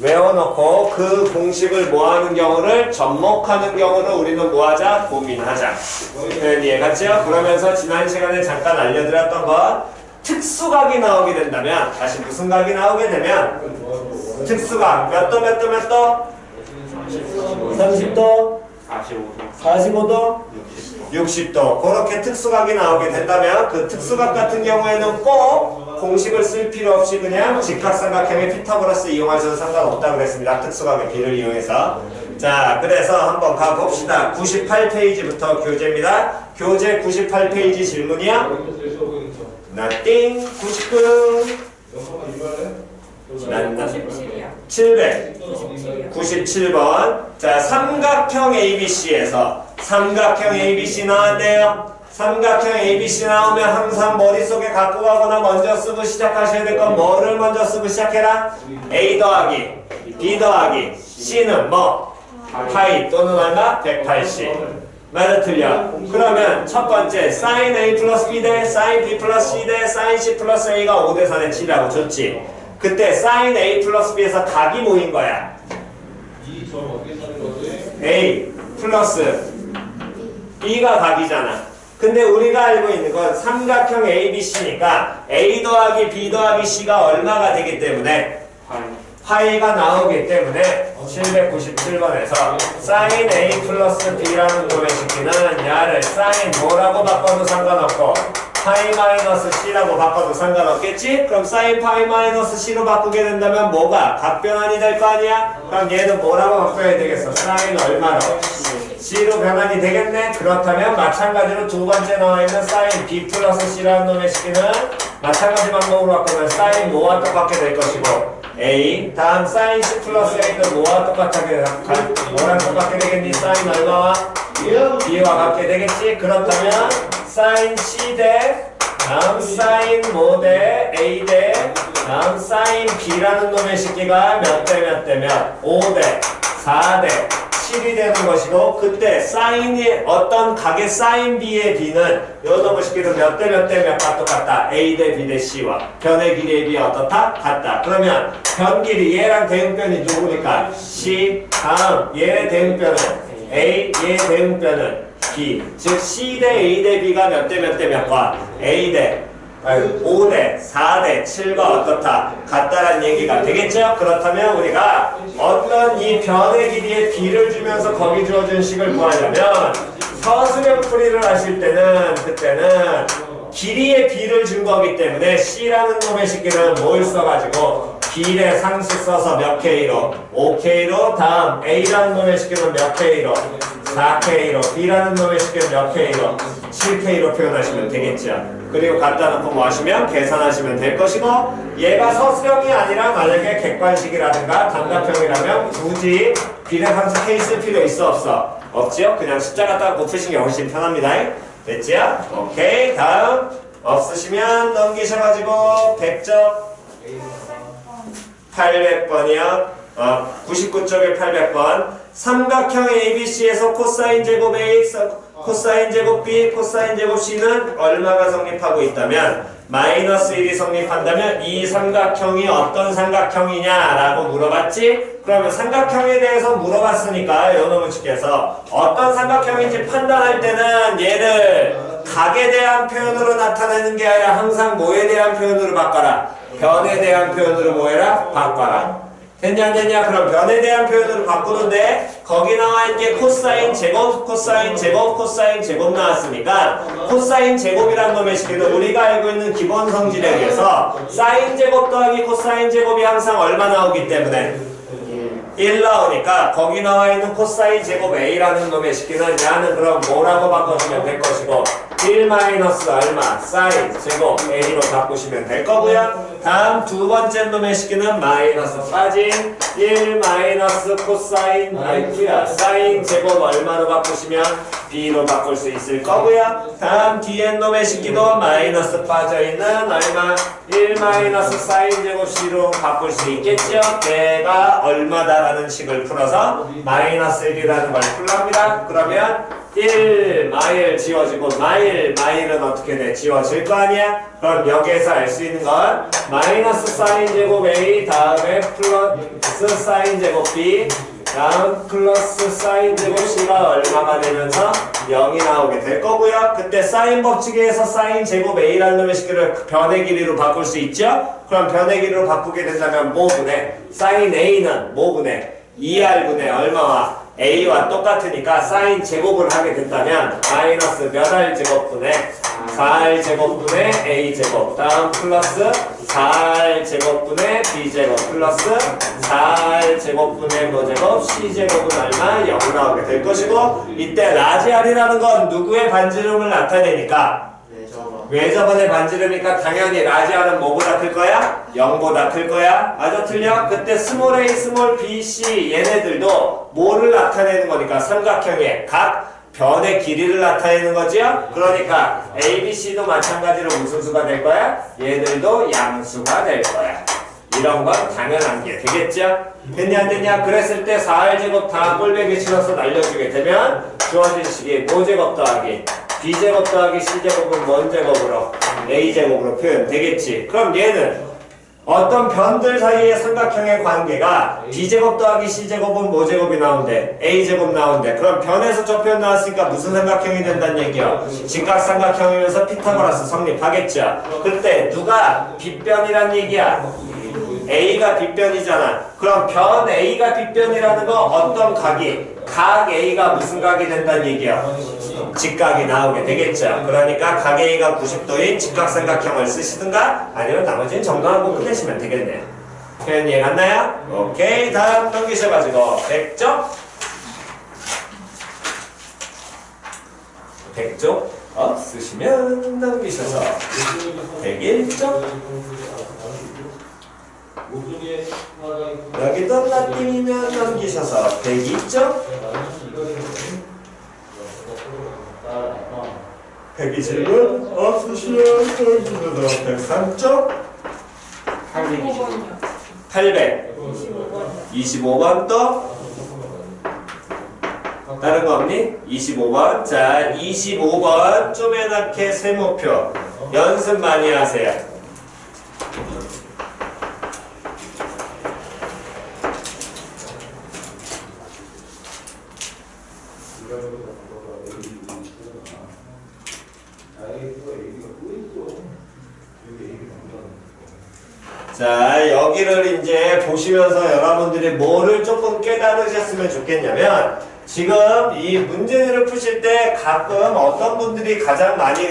외워놓고 그 공식을 뭐하는 경우를 접목하는 경우를 우리는 뭐하자? 고민하자. 이해갔죠? 그러면서 지난 시간에 잠깐 알려드렸던 것 특수각이 나오게 된다면 다시 무슨 각이 나오게 되면 특수각 몇 도 몇 도 몇 도? 30도 45도 60도 그렇게 특수각이 나오게 된다면 그 특수각 같은 경우에는 꼭 공식을 쓸 필요 없이 그냥 직각삼각형의 피타고라스 이용하셔도 상관없다고 그랬습니다. 특수각의 비를 이용해서. 자, 그래서 한번 가봅시다. 98페이지부터 교재입니다. 교재 98페이지 질문이야? nothing 99 797번. 자, 삼각형 ABC에서 삼각형 ABC 나왔네요. 삼각형 ABC 나오면 항상 머릿속에 갖고 가거나 먼저 쓰고 시작하셔야 될 건 뭐를 먼저 쓰고 시작해라? A 더하기 B 더하기 C는 뭐? 파이 또는 얼마? 180. 맞아 틀려? 그러면 첫 번째 sin A 플러스 B 대 sin B 플러스 C 대 sin C 플러스 A가 5대4대 7이라고 줬지. 그때 sin A 플러스 B에서 각이 모인 거야. A 플러스 B가 각이잖아. 근데 우리가 알고 있는 건 삼각형 ABC니까 A 더하기 B 더하기 C가 얼마가 되기 때문에 파이가 나오기 때문에 797번에서 sin A 플러스 B라는 놈의 식기는 야를 sin 뭐라고 바꿔도 상관없고 파이 마이너스 C라고 바꿔도 상관없겠지? 그럼 sin 파이 마이너스 C로 바꾸게 된다면 뭐가? 각변환이 될 거 아니야? 그럼 얘는 뭐라고 바꿔야 되겠어? sin 얼마로? C로 변환이 되겠네? 그렇다면 마찬가지로 두 번째 나와있는 sin B 플러스 C라는 놈의 식기는 마찬가지 방법으로 바꾸면 sin 뭐와 똑같게 될 것이고 A 다음 sin C 플러스 A는 뭐와 똑같게 뭐랑 똑같게 되겠니? sin 얼마와? B와 같게 되겠지? 그렇다면 sin C 대 다음 sin 뭐 대 A 대 다음 sin B라는 놈의 식기가 몇 대 몇 대 몇? 5대 4대 7이 되는 것이고 그때 사인이 어떤 각의 sin B의 B는 요 놈의 식기는 몇 대 몇 대 몇과 똑같다. A 대 B 대 C와 변의 길이의 B와 어떻다? 같다. 그러면 변 길이 얘랑 대응변이 누구니까? C 다음 얘의 대응변은 A 얘의 대응변은 B 즉 C 대 A 대 B가 몇 대 몇 대 몇과 A 대 5대 4대 7과 어떻다? 같다란 얘기가 되겠죠? 그렇다면 우리가 어떤 이 변의 길이의 B를 주면서 거기 주어진 식을 구하려면 서술형 풀이를 하실 때는 그때는 길이의 B를 준 거기 때문에 C라는 놈의 식기는 뭘 써가지고 B의 상수 써서 몇 K로 5K로 다음 A라는 놈의 식기는 몇 K로 4K로 B라는 놈의 식기는 몇 K로 7K로 표현하시면 되겠죠. 그리고 갖다 놓고 뭐 하시면 계산하시면 될 것이고 얘가 서술형이 아니라 만약에 객관식이라든가 단답형이라면 굳이 비례함수 K 쓸 필요 있어 없어? 없지요? 그냥 숫자 갖다가 곱으시는 게 훨씬 편합니다. 됐지요? 오케이 다음 없으시면 넘기셔가지고 100점 800번이요 99쪽에 800번 삼각형 ABC에서 코사인 제곱 A 코사인 제곱 B, 코사인 제곱 C는 얼마가 성립하고 있다면 마이너스 1이 성립한다면 이 삼각형이 어떤 삼각형이냐라고 물어봤지? 그러면 삼각형에 대해서 물어봤으니까 요놈의 측에서 어떤 삼각형인지 판단할 때는 얘를 각에 대한 표현으로 나타내는 게 아니라 항상 뭐에 대한 표현으로 바꿔라? 변에 대한 표현으로 뭐 해라? 바꿔라. 됐냐 안 됐냐? 그럼 변에 대한 표현으로 바꾸는데 거기 나와있는 게 코사인 제곱, 코사인 제곱, 코사인 제곱 나왔으니까 코사인 제곱이란 놈의 식기는 우리가 알고 있는 기본 성질에 의해서 사인 제곱 더하기 코사인 제곱이 항상 얼마 나오기 때문에 1 나오니까 거기 나와있는 코사인 제곱 A라는 놈의 식기는 야는 그럼 뭐라고 바꿔주면 될 것이고 1 마이너스 얼마 사인 제곱 A로 바꾸시면 될 거고요. 다음 두 번째 놈의 식기는 마이너스 빠진 1 마이너스 코사인 사인 제곱 얼마로 바꾸시면 B로 바꿀 수 있을 거고요. 다음 뒤에 놈의 식기도 마이너스 빠져있는 얼마 1 마이너스 사인 제곱 C로 바꿀 수 있겠죠. 걔가 얼마다라는 식을 풀어서 마이너스 1이라는 걸 풀랍니다. 그러면 1마일 지워지고 마일은 어떻게 돼? 지워질 거 아니야? 그럼 여기에서 알 수 있는 건 마이너스 사인 제곱 A 다음에 플러스 사인 제곱 B 다음 플러스 사인 제곱 C가 얼마가 되면서 0이 나오게 될 거고요. 그때 사인 법칙에서 사인 제곱 A라는 놈의 식을 변의 길이로 바꿀 수 있죠? 그럼 변의 길이로 바꾸게 된다면 뭐분의 사인 A는 뭐분의 2R분의 얼마와 A와 똑같으니까 사인 제곱을 하게 된다면 마이너스 몇 R 제곱분의 4R 제곱분의 A 제곱 다음 플러스 4R 제곱분의 B 제곱 플러스 4R 제곱분의 뭐 제곱 C 제곱은 얼마? 0 나오게 될 것이고 이때 라지 R이라는 건 누구의 반지름을 나타내니까 외접원의 반지름이니까 당연히 라지 R은 뭐보다 클 거야? 0보다 클 거야? 맞아 틀려? 그때 스몰 a, 스몰 b, c 얘네들도 뭐를 나타내는 거니까 삼각형의 각 변의 길이를 나타내는 거지요? 그러니까 a, b, c도 마찬가지로 무슨 수가 될 거야? 얘들도 양수가 될 거야. 이런 건 당연한 게 되겠죠? 됐냐 안 됐냐? 그랬을 때 4R제곱 다 꼴배기 실어서 날려주게 되면 주어진 식이 모제곱 더하기 B제곱 더하기 C제곱은 뭔 제곱으로? A제곱으로 표현되겠지. 그럼 얘는 어떤 변들 사이의 삼각형의 관계가 B제곱 더하기 C제곱은 뭐 제곱이 나온대? A제곱 나온대. 그럼 변에서 저 표현 나왔으니까 무슨 삼각형이 된다는 얘기야? 직각삼각형이면서 피타고라스 성립하겠죠. 그때 누가 빗변이란 얘기야? A가 빗변이잖아. 그럼 변 A가 빗변이라는 거 어떤 각이? 각 A가 무슨 각이 된다는 얘기야? 직각이 나오게 되겠죠. 그러니까 각 A가 90도인 직각삼각형을 쓰시든가 아니면 나머지는 정도하고 끝내시면 되겠네요. 표현 이해 갔나요? 오케이. 다음 넘기셔가지고 100쪽 100쪽 없으시면 넘기셔서 101쪽 여기도 라틴이면 넘기셔서 102쪽 120은 없으시면 넘기셔서 103쪽 800 25번 또 다른 거 없니? 25번 자 25번 쪼매맣게 세모표 연습 많이 하세요. 자 여기를 이제 보시면서 여러분들이 뭐를 조금 깨달으셨으면 좋겠냐면 지금 이 문제들을 푸실 때 가끔 어떤 분들이 가장 많이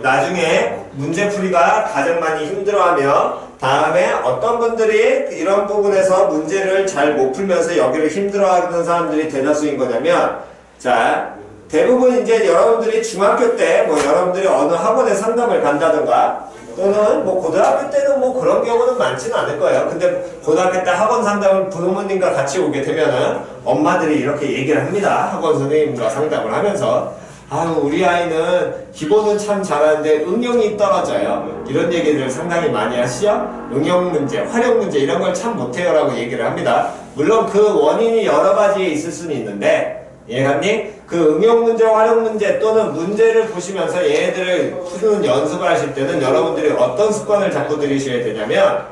나중에 문제풀이가 가장 많이 힘들어하며 다음에 어떤 분들이 이런 부분에서 문제를 잘 못 풀면서 여기를 힘들어하는 사람들이 대다수인 거냐면 자 대부분 이제 여러분들이 중학교 때 뭐 여러분들이 어느 학원에 상담을 간다던가 또는 뭐 고등학교 때는 뭐 그런 경우는 많지는 않을 거예요. 근데 고등학교 때 학원 상담을 부모님과 같이 오게 되면은 엄마들이 이렇게 얘기를 합니다. 학원 선생님과 상담을 하면서 아유 우리 아이는 기본은 참 잘하는데 응용이 떨어져요. 이런 얘기들을 상당히 많이 하시죠. 응용 문제, 활용 문제 이런 걸 참 못해요 라고 얘기를 합니다. 물론 그 원인이 여러 가지에 있을 수는 있는데 이해갔니? 그 응용 문제, 활용 문제 또는 문제를 보시면서 얘네들을 푸는 연습을 하실 때는 여러분들이 어떤 습관을 잡고 들이셔야 되냐면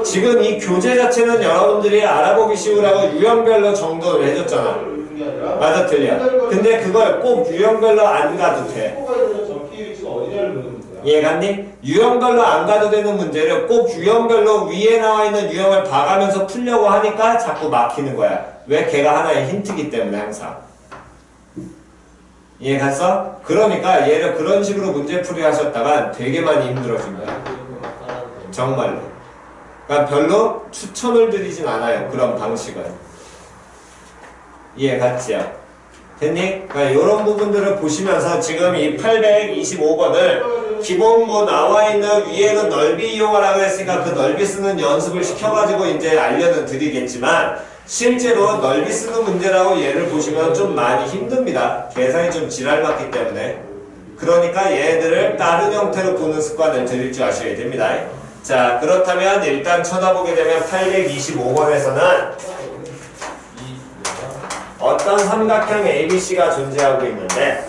지금 이 교재 자체는 여러분들이 알아보기 쉬우라고 유형별로 정도를 해줬잖아. 맞아 틀려. 근데 그걸 꼭 유형별로 안 가도 돼. 이해갔니? 유형별로 안 가도 되는 문제를 꼭 유형별로 위에 나와 있는 유형을 봐가면서 풀려고 하니까 자꾸 막히는 거야. 왜? 걔가 하나의 힌트이기 때문에 항상. 이해갔어? 그러니까 얘를 그런 식으로 문제풀이 하셨다가 되게 많이 힘들어진 거야. 정말로. 그러니까 별로 추천을 드리진 않아요. 그런 방식은. 이해갔지요? 됐니? 그러니까 이런 부분들을 보시면서 지금 이 825번을 기본 뭐 나와 있는 위에는 넓이 이용하라고 했으니까 그 넓이 쓰는 연습을 시켜가지고 이제 알려는 드리겠지만 실제로 넓이 쓰는 문제라고 얘를 보시면 좀 많이 힘듭니다. 계산이 좀 지랄맞기 때문에. 그러니까 얘들을 다른 형태로 보는 습관을 들일 줄 아셔야 됩니다. 자 그렇다면 일단 쳐다보게 되면 825번에서는 어떤 삼각형 ABC가 존재하고 있는데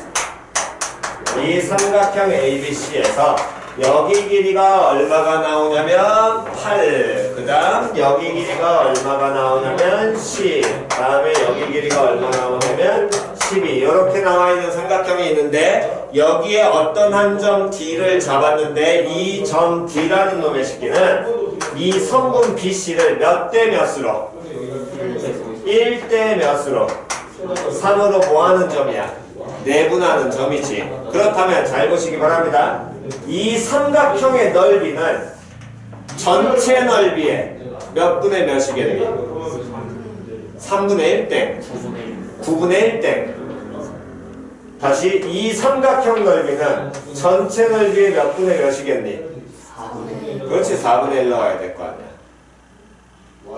이 삼각형 ABC에서 여기 길이가 얼마가 나오냐면 8, 그 다음 여기 길이가 얼마가 나오냐면 10, 그 다음에 여기 길이가 얼마 나오냐면 12 이렇게 나와 있는 삼각형이 있는데 여기에 어떤 한 점 D를 잡았는데 이 점 D라는 놈의 식기는 이 성분 BC를 몇 대 몇으로 1대 몇으로 3으로 뭐하는 점이야? 내분하는 점이지. 그렇다면 잘 보시기 바랍니다. 이 삼각형의 넓이는 전체 넓이의 몇 분의 몇이겠니? 3분의 1땡 9분의 1땡. 다시 이 삼각형 넓이는 전체 넓이의 몇 분의 몇이겠니? 그렇지 4분의 1 나와야 될 거 아니야.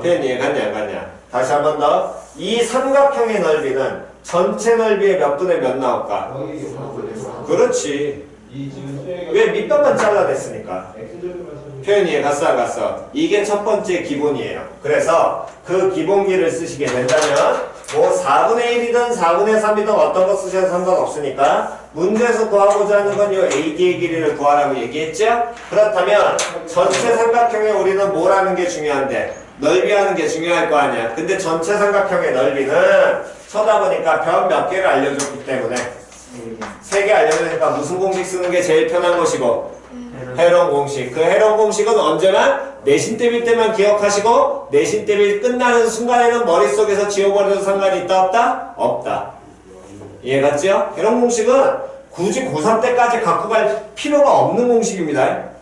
표현 이해 갔냐 안 갔냐? 다시 한 번 더. 이 삼각형의 넓이는 전체 넓이의 몇 분의 몇 나올까? 그렇지. 왜 밑변만 잘라냈으니까. 표현 이해 갔어 안 갔어? 이게 첫 번째 기본이에요. 그래서 그 기본기를 쓰시게 된다면 뭐 4분의 1이든 4분의 3이든 어떤 거 쓰셔도 상관없으니까 문제에서 구하고자 하는 건 이 AD의 길이를 구하라고 얘기했죠? 그렇다면 전체 삼각형에 우리는 뭘 하는 게 중요한데? 넓이 하는 게 중요할 거 아니야. 근데 전체 삼각형의 넓이는 쳐다보니까 변 몇 개를 알려줬기 때문에 3개 알려주니까 무슨 공식 쓰는 게 제일 편한 것이고 해론 공식. 그 해론 공식은 언제나 내신 대비 때만 기억하시고 내신 대비 끝나는 순간에는 머릿속에서 지워버려도 상관이 있다 없다? 없다. 이해 갔죠? 해론 공식은 굳이 고3 때까지 갖고 갈 필요가 없는 공식입니다.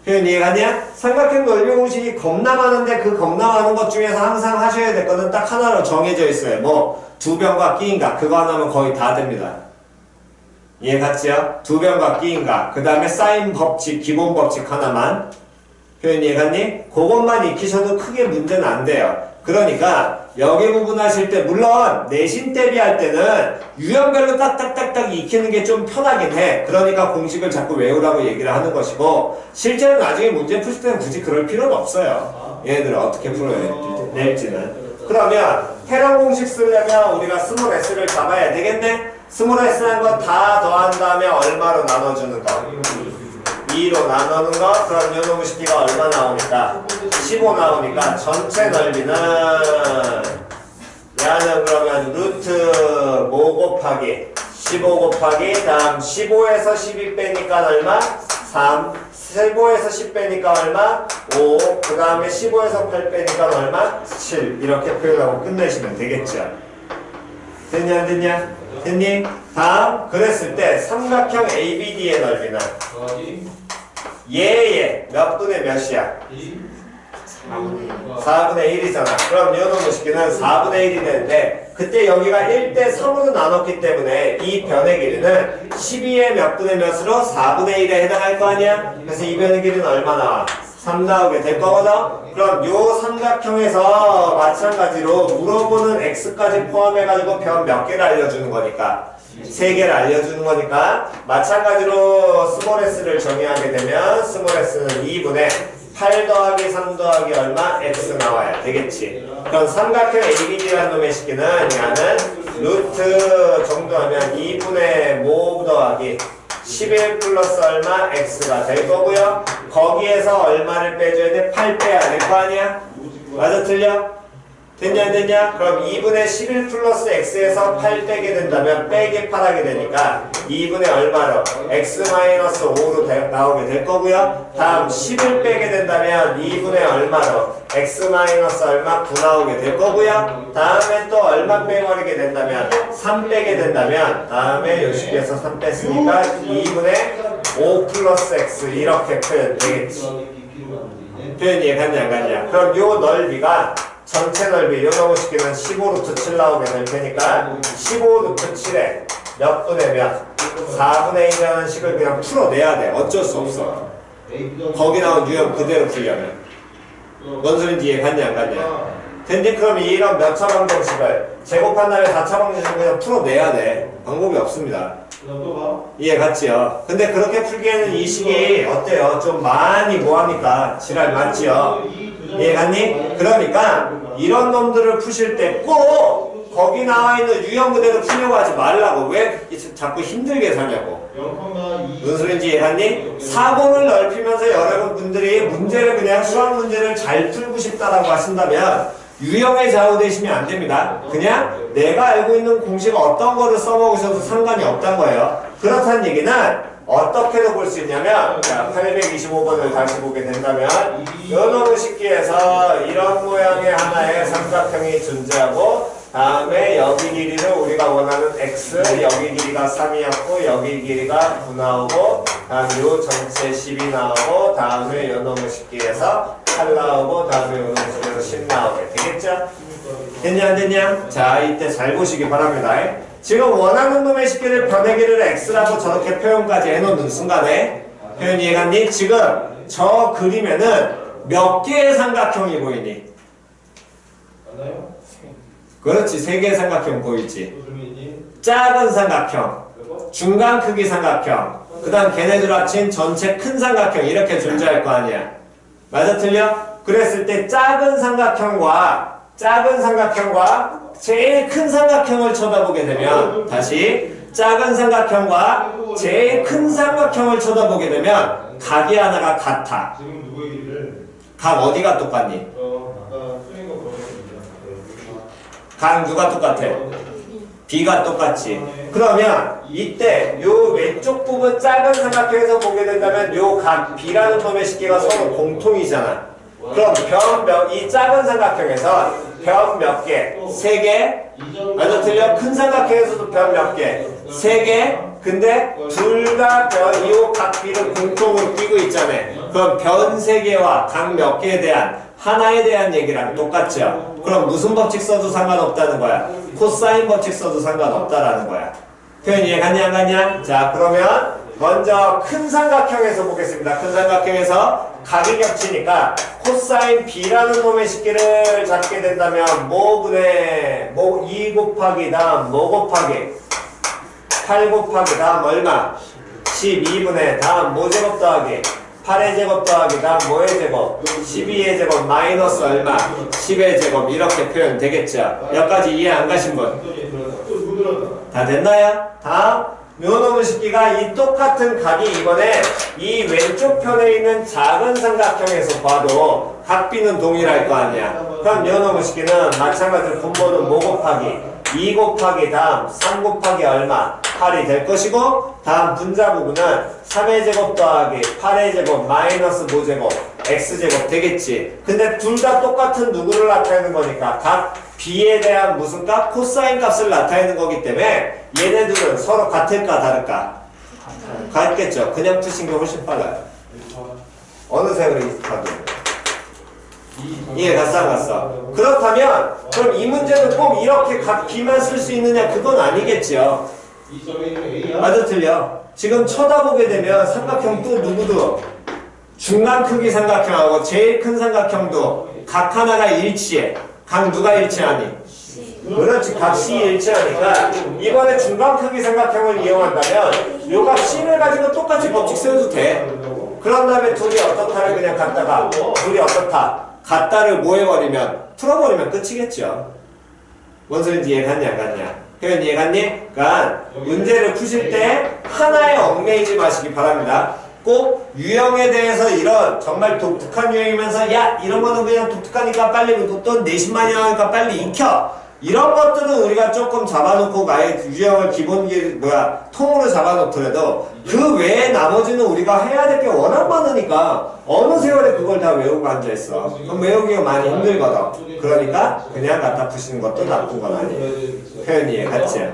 표현 이해 갔냐? 삼각형 넓이 공식이 겁나 많은데 그 겁나 많은 것 중에서 항상 하셔야 될 거는 딱 하나로 정해져 있어요. 뭐 두 변과 끼인각 그거 하나면 거의 다 됩니다. 이해 갔죠? 두 변과 끼인각 그 다음에 사인 법칙 기본 법칙 하나만. 표현 이해 갔니? 그것만 익히셔도 크게 문제는 안 돼요. 그러니까 여기 부분 하실 때 물론 내신 대비할 때는 유형별로 딱딱딱딱 익히는 게 좀 편하긴 해. 그러니까 공식을 자꾸 외우라고 얘기를 하는 것이고 실제로 나중에 문제 푸실 때는 굳이 그럴 필요는 없어요. 얘네들을 어떻게 풀어낼지는. 그러면 해랑 공식 쓰려면 우리가 스몰 s를 잡아야 되겠네? 스몰 s라는 거 다 더한 다음에 얼마로 나눠주는 거? 2로 나누는 거? 그럼 요놈의 식기가 얼마 나오니까? 15 나오니까 전체 넓이는 야는 그러면 루트 뭐 곱하기 15 곱하기 다음 15에서 12 빼니까 얼마? 3 15에서 10 빼니까 얼마? 5 그 다음에 15에서 8 빼니까 얼마? 7 이렇게 표현하고 끝내시면 되겠죠. 됐냐 안 됐냐? 됐니? 다음 그랬을 때 삼각형 ABD의 넓이는 얘의 몇 분의 몇이야? 4분의 1이잖아. 그럼 요놈의 식기는 4분의 1이 되는데 그때 여기가 1대 3으로 나눴기 때문에 이 변의 길이는 12의 몇 분의 몇으로 4분의 1에 해당할 거 아니야? 그래서 이 변의 길이는 얼마 나와? 3 나오게 될 거거든? 그럼 요 삼각형에서 마찬가지로 물어보는 x까지 포함해가지고 변 몇 개를 알려주는 거니까 3개를 알려주는 거니까 마찬가지로 스몰 s를 정의하게 되면 스몰 s는 2분의 8 더하기 3 더하기 얼마? x 나와야 되겠지. 그럼 삼각형 ABD라는 놈의 식기는 야는 루트 정도 하면 2분의 모 더하기 11 플러스 얼마? x가 될 거고요. 거기에서 얼마를 빼줘야 돼? 8 빼야 될 거 아니야? 맞아 틀려? 됐냐 안 됐냐? 그럼 2분의 11 플러스 x에서 8 빼게 된다면 빼기 8 하게 되니까 2분의 얼마로? x 마이너스 5로 나오게 될 거고요. 다음 11 빼게 된다면 2분의 얼마로? x 마이너스 얼마? 9 나오게 될 거고요. 다음에 또 얼마 빼버리게 된다면 3 빼게 된다면 다음에 요 식에서 3 뺐으니까 2분의 5 플러스 x 이렇게 표현 되겠지. 표현 이해갔냐 안 갔냐? 그럼 요 넓이가 전체 넓이 요놈의 식기는 15루트 7 나오게 될 테니까 15루트 7에 몇 분의 몇? 4분의 1이라는 식을 그냥 풀어내야 돼. 어쩔 수 없어. 거기 나온 유형 그대로 풀려면. 뭔 소린지 이해갔냐 안 갔냐? 근데 그럼 이런 몇 차 방정식을 제곱한 다음에 4차 방정식을 그냥 풀어내야 돼. 방법이 없습니다. 이해 갔지요? 근데 그렇게 풀기에는 이 식이 어때요? 좀 많이 뭐합니까? 지랄 맞지요? 이해 갔니? 그러니까 이런 놈들을 푸실 때 꼭 거기 나와 있는 유형 그대로 풀려고 하지 말라고. 왜 자꾸 힘들게 사냐고. 무슨 소린지 이해했니? 사고를 넓히면서 여러분들이 문제를 그냥 수학 문제를 잘 풀고 싶다라고 하신다면 유형에 좌우되시면 안 됩니다. 그냥 내가 알고 있는 공식 어떤 거를 써먹으셔도 상관이 없다는 거예요. 그렇다는 얘기는 어떻게도 볼 수 있냐면, 자, 825번을 다시 보게 된다면, 요놈의 식기에서 이런 모양의 하나의 삼각형이 존재하고, 다음에 여기 길이를 우리가 원하는 x, 여기 길이가 3이었고, 여기 길이가 9 나오고, 다음 요 전체 10이 나오고, 다음에 요놈의 식기에서 8 나오고, 다음에 요놈의 식기에서 10 나오게 되겠죠? 됐냐, 안 됐냐? 자, 이때 잘 보시기 바랍니다. 지금 원하는 놈의 식기를 변의 길이를 x라고 저렇게 표현까지 해놓는 순간에 표현 이해갔니? 지금 저 그림에는 몇 개의 삼각형이 보이니? 맞나요? 그렇지, 3개의 삼각형 보이지? 작은 삼각형, 중간 크기 삼각형, 그 다음 걔네들 합친 전체 큰 삼각형 이렇게 존재할 거 아니야. 맞아 틀려? 그랬을 때 작은 삼각형과 제일 큰 삼각형을 쳐다보게 되면, 다시 작은 삼각형과 제일 큰 삼각형을 쳐다보게 되면 각이 하나가 같아. 지금 누구의 길이를? 각 어디가 똑같니? 아까 수행거 보냈습니다. 각 누가 똑같아? B가 똑같지. 그러면 이때 요 왼쪽 부분 작은 삼각형에서 보게 된다면 요 각 B라는 놈의 식기가 서로 공통이잖아. 그럼 이 작은 삼각형에서 변 몇 개? 3개? 맞아 틀려? 큰 삼각형에서도 변 몇 개? 3개? 근데 둘 다 이호 각 B를 공통으로 띄고 있잖아. 그럼 변 3개와 각 몇 개에 대한 하나에 대한 얘기랑 똑같죠? 그럼 무슨 법칙 써도 상관없다는 거야? 코사인 법칙 써도 상관없다라는 거야. 표현 이해갔냐 안 갔냐? 자, 그러면 먼저 큰 삼각형에서 보겠습니다. 큰 삼각형에서 각이 겹치니까 코사인 B라는 놈의 식기를 잡게 된다면 뭐분의 2 곱하기 다음 뭐 곱하기 8 곱하기 다음 얼마? 12분의 다음 뭐 제곱 더하기 8의 제곱 더하기 다음 뭐의 제곱? 12의 제곱 마이너스 얼마? 10의 제곱 이렇게 표현 되겠죠? 여기까지 이해 안 가신 분? 다 됐나요? 다음 묘놈의 식기가 이 똑같은 각이 이번에 이 왼쪽 편에 있는 작은 삼각형에서 봐도 각 B는 동일할 거 아니야. 그럼 묘놈의 식기는 마찬가지로 분모는 뭐 곱하기 2 곱하기 다음 3 곱하기 얼마? 8이 될 것이고, 다음 분자 부분은 3의 제곱 더하기 8의 제곱 마이너스 뭐 제곱 x 제곱 되겠지. 근데 둘 다 똑같은 누구를 나타내는 거니까 각 B에 대한 무슨 값? 코사인 값을 나타내는 거기 때문에 얘네들은 서로 같을까 다를까? 같겠죠. 그냥 푸신 게 훨씬 빨라요. 어느 색으로 이스타도 이해 갔어 안 갔어? 그렇다면 그럼 이 문제는 꼭 이렇게 각 B만 쓸 수 있느냐? 그건 아니겠죠. 맞아 틀려. 지금 쳐다보게 되면 삼각형 또 누구도 중간 크기 삼각형하고 제일 큰 삼각형도 각 하나가 일치해. 각 누가 일치하니? 그렇지, 각 C 일치하니까 이번에 중간 크기 삼각형을 이용한다면 요 각 C를 가지고 똑같이 법칙 세워도 돼. 그런 다음에 둘이 어떻다를 그냥 갖다가 둘이 어떻다 갖다를 뭐 해버리면 풀어버리면 끝이겠죠. 뭔 소리인지 이해갔냐 안 갔냐? 표현 이해갔니? 그러니까 문제를 푸실 때 하나에 얽매이지 마시기 바랍니다. 꼭 유형에 대해서 이런 정말 독특한 유형이면서 야 이런 거는 그냥 독특하니까 빨리 또 내신만이 하니까 빨리 익혀, 이런 것들은 우리가 조금 잡아놓고 아예 유형을 기본 통으로 잡아놓더라도 그 외에 나머지는 우리가 해야 될 게 워낙 많으니까 어느 세월에 그걸 다 외우고 앉아있어. 그럼 외우기가 많이 힘들거든. 그러니까 그냥 갖다 푸시는 것도 나쁜 건 아니에요. 표현 이해 갔지?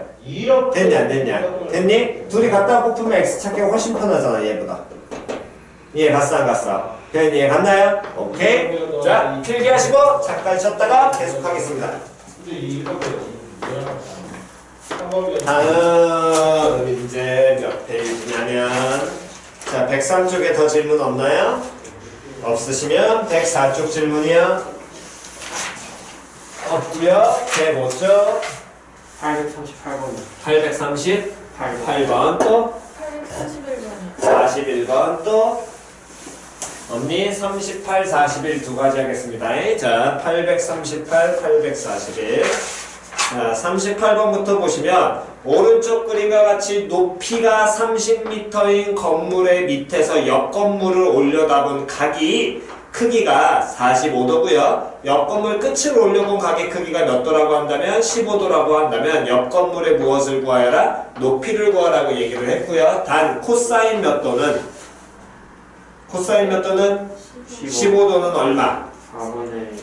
됐냐 안 됐냐? 됐니? 둘이 갖다 뽑으면 x 찾기가 훨씬 편하잖아 얘보다. 이해 갔어 안 갔어? 표현 이해 갔나요? 오케이. 자 필기하시고 잠깐 쉬었다가 계속하겠습니다. 다음 이제 몇 페이지냐면 자 103쪽에 더 질문 없나요? 없으시면 104쪽 질문이요. 없고요. 105쪽 838번 838번 또 41번 또 언니 38, 41 두 가지 하겠습니다. 자, 838, 841. 자, 38번부터 보시면 오른쪽 그림과 같이 높이가 30m인 건물의 밑에서 옆 건물을 올려다본 각이 크기가 45도고요. 옆 건물 끝을 올려본 각의 크기가 몇 도라고 한다면 15도라고 한다면 옆 건물의 무엇을 구하여라? 높이를 구하라고 얘기를 했고요. 단 코사인 몇 도는 15도는 얼마?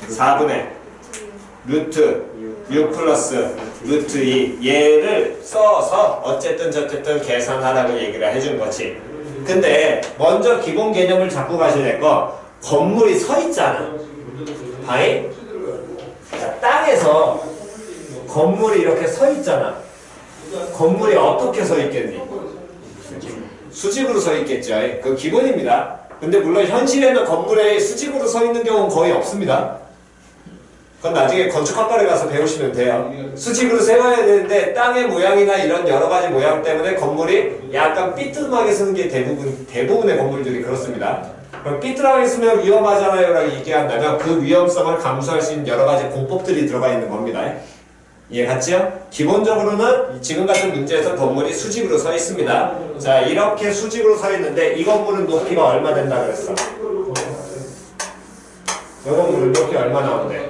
4분의 루트 6 플러스 루트 2 얘를 써서 어쨌든 저쨌든 계산하라고 얘기를 해준 거지. 근데 먼저 기본 개념을 잡고 가셔야 될 거 건물이 서 있잖아. 아이? 땅에서 건물이 이렇게 서 있잖아. 건물이 어떻게 서 있겠니? 수직으로 서 있겠죠. 그 기본입니다. 근데 물론 현실에는 건물에 수직으로 서 있는 경우는 거의 없습니다. 그건 나중에 건축학과를 가서 배우시면 돼요. 수직으로 세워야 되는데 땅의 모양이나 이런 여러 가지 모양 때문에 건물이 약간 삐뚤하게 서는 게 대부분의 건물들이 그렇습니다. 그럼 삐뚤하게 쓰면 위험하잖아요 라고 얘기한다면 그 위험성을 감수할 수 있는 여러 가지 공법들이 들어가 있는 겁니다. 이해 갔죠? 기본적으로는 지금 같은 문제에서 건물이 수직으로 서 있습니다. 자, 이렇게 수직으로 서 있는데 이 건물은 높이가 얼마 된다 그랬어? 이 건물은 높이 얼마 나오는데?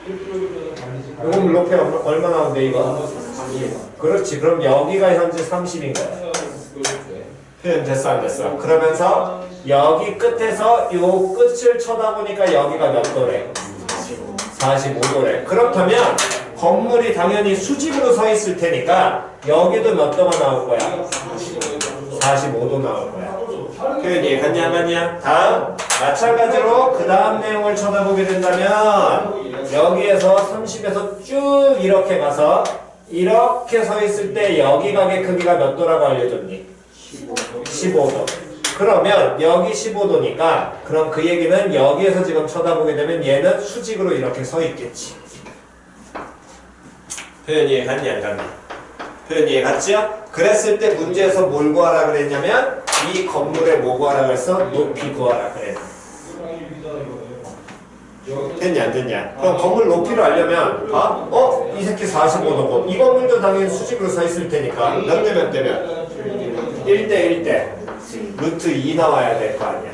이 건물 높이 얼마 나오는데 이거? 30. 그렇지. 그럼 여기가 현재 30인 거야. 표현 됐어 안 됐어? 그러면서 여기 끝에서 요 끝을 쳐다보니까 여기가 몇 도래? 45도래. 그렇다면 건물이 당연히 수직으로 서 있을 테니까 여기도 몇 도가 나올 거야? 45도 나올 거야. 표현 이해갔냐 안 갔냐? 다음 마찬가지로 그 다음 내용을 쳐다보게 된다면 여기에서 30에서 쭉 이렇게 가서 이렇게 서 있을 때 여기 각의 크기가 몇 도라고 알려줬니? 15도. 그러면 여기 15도니까 그럼 그 얘기는 여기에서 지금 쳐다보게 되면 얘는 수직으로 이렇게 서 있겠지. 표현 이해 갔니 안 갔니? 표현 이해 갔죠? 그랬을 때 문제에서 뭘 구하라 그랬냐면 이 건물에 뭐 구하라 그랬어? 높이 구하라 그랬어. 됐냐 안 됐냐? 그럼 건물 높이를 알려면 이 새끼 45도고 이 건물도 당연히 수직으로 서 있을 테니까 몇 대 몇 대면? 1대 1대 루트 2 나와야 될 거 아니야.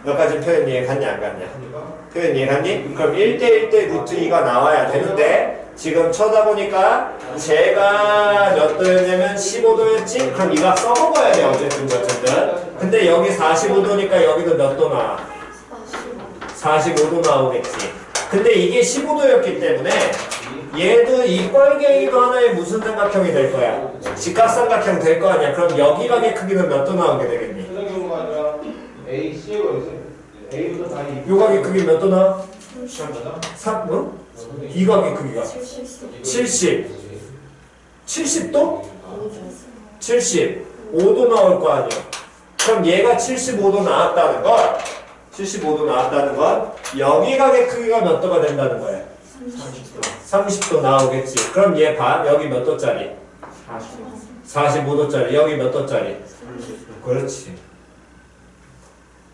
여기까지 표현 이해 갔냐 안 갔냐? 표현 이해 갔니? 그럼 1대 1대 루트 2가 나와야 되는데 지금 쳐다보니까 제가 몇 도였냐면 15도였지? 그럼 이가 써먹어야 돼 어쨌든. 근데 여기 45도니까 여기도 몇 도 나와? 45도 나오겠지. 근데 이게 15도였기 때문에 얘도 이 뻘갱이도 하나의 무슨 삼각형이 될 거야? 직각삼각형 될 거 아니야. 그럼 여기 각의 크기는 몇 도 나오게 되겠니? 요 각의 크기 몇 도 나와? 3, 응? 이 각의 크기가 70. 70도? 75도 나올 거 아니야. 그럼 얘가 75도 나왔다는 건 여기 각의 크기가 몇 도가 된다는 거야? 30도 나오겠지. 그럼 얘 봐. 여기 몇 도짜리? 45도짜리. 여기 몇 도짜리? 그렇지.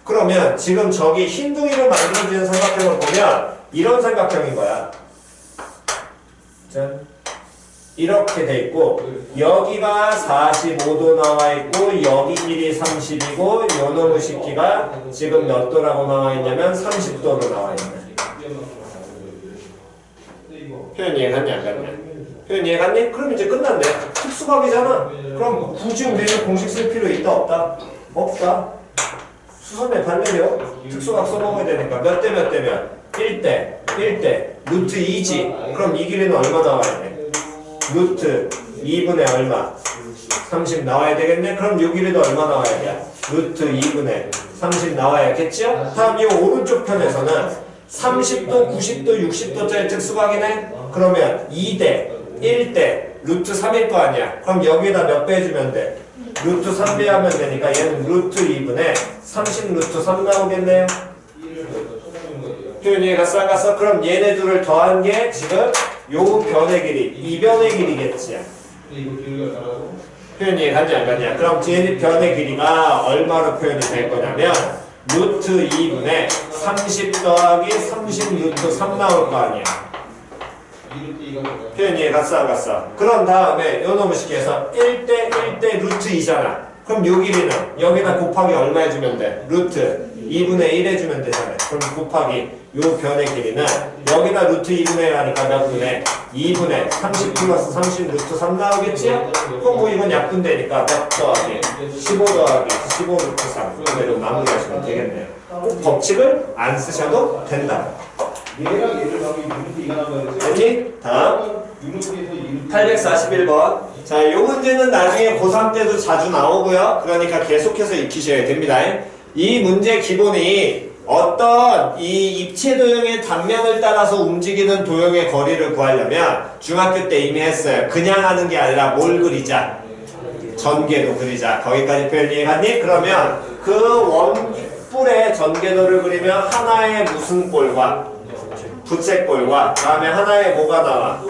그러면 지금 저기 흰둥이로 만들어지는 삼각형을 보면 이런 삼각형인 거야. 짠. 이렇게 돼 있고 여기가 45도 나와 있고 여기 길이 30이고 요 놈의 식기가 지금 몇 도라고 나와 있냐면 30도로 나와 있네. 표현 이해갔니 안 갔냐? 표현 이해갔니? 그럼 이제 끝났네. 특수각이잖아. 그럼 굳이 우리는 공식 쓸 필요 있다 없다? 없다. 수선에 반대요. 특수각 써먹어야 되니까 몇 대 몇 대면 1대 루트 2지. 그럼 이 길이는 얼마 나와야 돼? 루트 2분의 얼마? 30 나와야 되겠네? 그럼 요 길이도 얼마 나와야 돼? 루트 2분의 30 나와야겠죠? 다음 이 오른쪽 편에서는 30도, 90도, 60도짜리 특수각이네? 그러면 2대, 1대, 루트 3일 거 아니야? 그럼 여기에다 몇 배 해주면 돼? 루트 3배 하면 되니까 얘는 루트 2분의 30 루트 3 나오겠네요? 표현 이해가 싹갔어? 그럼 얘네 둘을 더한 게 지금 요 변의 길이, 이 변의 길이겠지? 표현 이해 갔냐 안 갔냐? 그럼 제 변의 길이가 얼마로 표현이 될 거냐면 루트 2분의 30 더하기 30 루트 3 나올 거 아니야. 2루트 2가 뭐야? 표현 이해 갔어 안 갔어? 그런 다음에 요 놈을 시켜서 1대 1대 루트 2잖아. 그럼 요 길이는 여기다 곱하기 얼마 해주면 돼? 루트 2분의 1 해주면 되잖아. 그럼 곱하기 요 변의 길이는 여기다 루트 2분의 1 하니까 몇 분의? 2분의 30 플러스 30 루트 3 나오겠지? 그럼 뭐 이건 약분되니까 몇 더하기 15 더하기 15 루트 3 그대로 마무리하시면 되겠네요. 꼭 법칙을 안 쓰셔도 된다. 얘랑 얘를 하면 2루트 2가 나온 거였지? 됐니? 다음 6루트에서 2루트 841번. 자, 이 문제는 나중에 고3 때도 자주 나오고요. 그러니까 계속해서 익히셔야 됩니다. 이 문제 기본이 어떤 이 입체 도형의 단면을 따라서 움직이는 도형의 거리를 구하려면 중학교 때 이미 했어요. 그냥 하는 게 아니라 뭘 그리자? 전개도 그리자. 거기까지 표현 이해갔니? 그러면 그 원뿔의 전개도를 그리면 하나의 무슨 볼과 부채꼴과 다음에 하나의 뭐가 나와?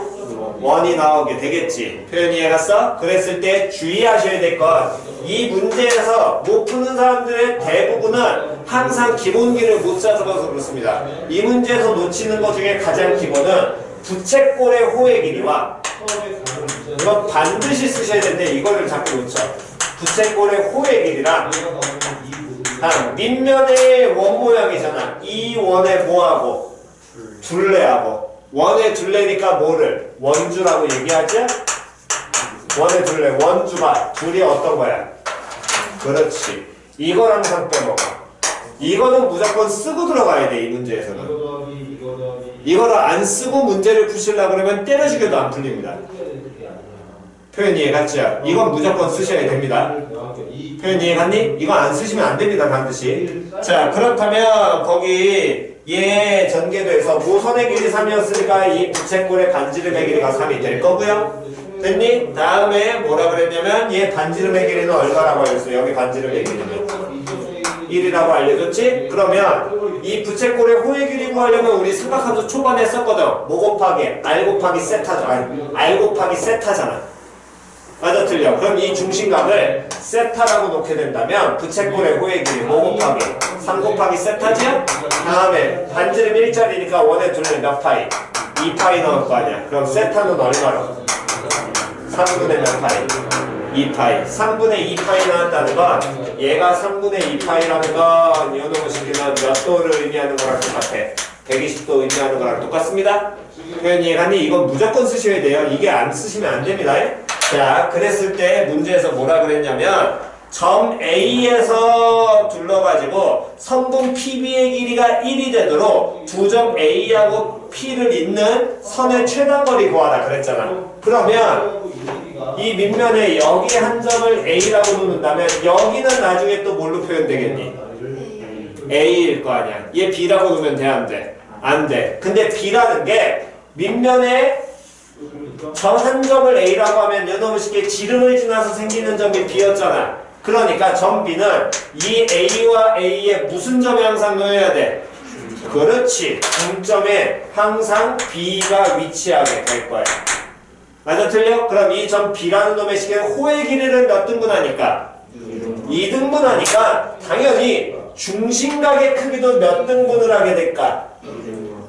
원이 나오게 되겠지. 표현 이해갔어? 그랬을 때 주의하셔야 될 건 이 문제에서 못 푸는 사람들의 대부분은 항상 기본기를 못 찾아봐서 그렇습니다. 이 문제에서 놓치는 것 중에 가장 기본은 부채꼴의 호의 길이와 이거 반드시 쓰셔야 되는데 이거를 자꾸 놓쳐. 부채꼴의 호의 길이랑 단 밑면의 원 모양이잖아. 이 원의 뭐하고? 둘레하고. 원의 둘레니까 뭐를? 원주라고 얘기하지? 원의 둘레, 원주가 둘이 어떤 거야? 그렇지. 이걸 항상 빼먹어. 이거는 무조건 쓰고 들어가야 돼, 이 문제에서는. 이거 더하기 이거 더하기 이거를 안 쓰고 문제를 푸시려고 그러면 때려 죽여도 안 풀립니다. 표현 이해 갔죠? 이건 무조건 쓰셔야 됩니다. 표현 이해 갔니? 이거 안 쓰시면 안 됩니다, 반드시. 자, 그렇다면 거기 얘 전개도에서 모선의 길이 3이었으니까 이 부채꼴의 반지름의 길이가 3이 될 거고요. 됐니? 다음에 뭐라 그랬냐면 얘 반지름의 길이는 얼마라고 알려줬어? 여기 반지름의 길이는 1이라고 알려줬지? 그러면 이 부채꼴의 호의 길이 구하려면 우리 삼각함수 초반에 썼거든. 뭐 곱하기? R 곱하기 세타죠. 아니, R 곱하기 세타잖아. 맞아 틀려. 그럼 이 중심각을 세타라고 놓게 된다면 부채꼴의 호의 길이 뭐 곱하기? 3 곱하기 세타지요? 다음에 반지름 1짜리니까 원의 둘레 몇 파이? 2파이 나올 거 아니야. 그럼 세타는 얼마로? 3분의 몇 파이? 2파이. 3분의 2파이 나왔다는 건 얘가 3분의 2파이라는 건 이놈을 시키면 몇 도를 의미하는 거랑 똑같아. 120도 의미하는 거랑 똑같습니다. 표현 이해가니? 이건 무조건 쓰셔야 돼요. 이게 안 쓰시면 안 됩니다. 자, 그랬을 때 문제에서 뭐라 그랬냐면 점 A에서 둘러가지고 선분 PB의 길이가 1이 되도록 두 점 A하고 P를 잇는 선의 최단거리 구하라 그랬잖아. 그러면 이 밑면에 여기 한 점을 A라고 놓는다면 여기는 나중에 또 뭘로 표현되겠니? A일 거 아니야. 얘 B라고 놓으면 돼, 안 돼? 안 돼. 근데 B라는 게 밑면에 저 한 점을 A라고 하면 이놈의 쉽게 지름을 지나서 생기는 점이 B였잖아. 그러니까 점 B는 이 A와 A에 무슨 점에 항상 놓여야 돼? 그렇지. 중점에 항상 B가 위치하게 될 거야. 맞아 틀려? 그럼 이 점 B라는 놈의 식의 호의 길이를 몇 등분하니까? 2등분하니까 당연히 중심각의 크기도 몇 등분을 하게 될까?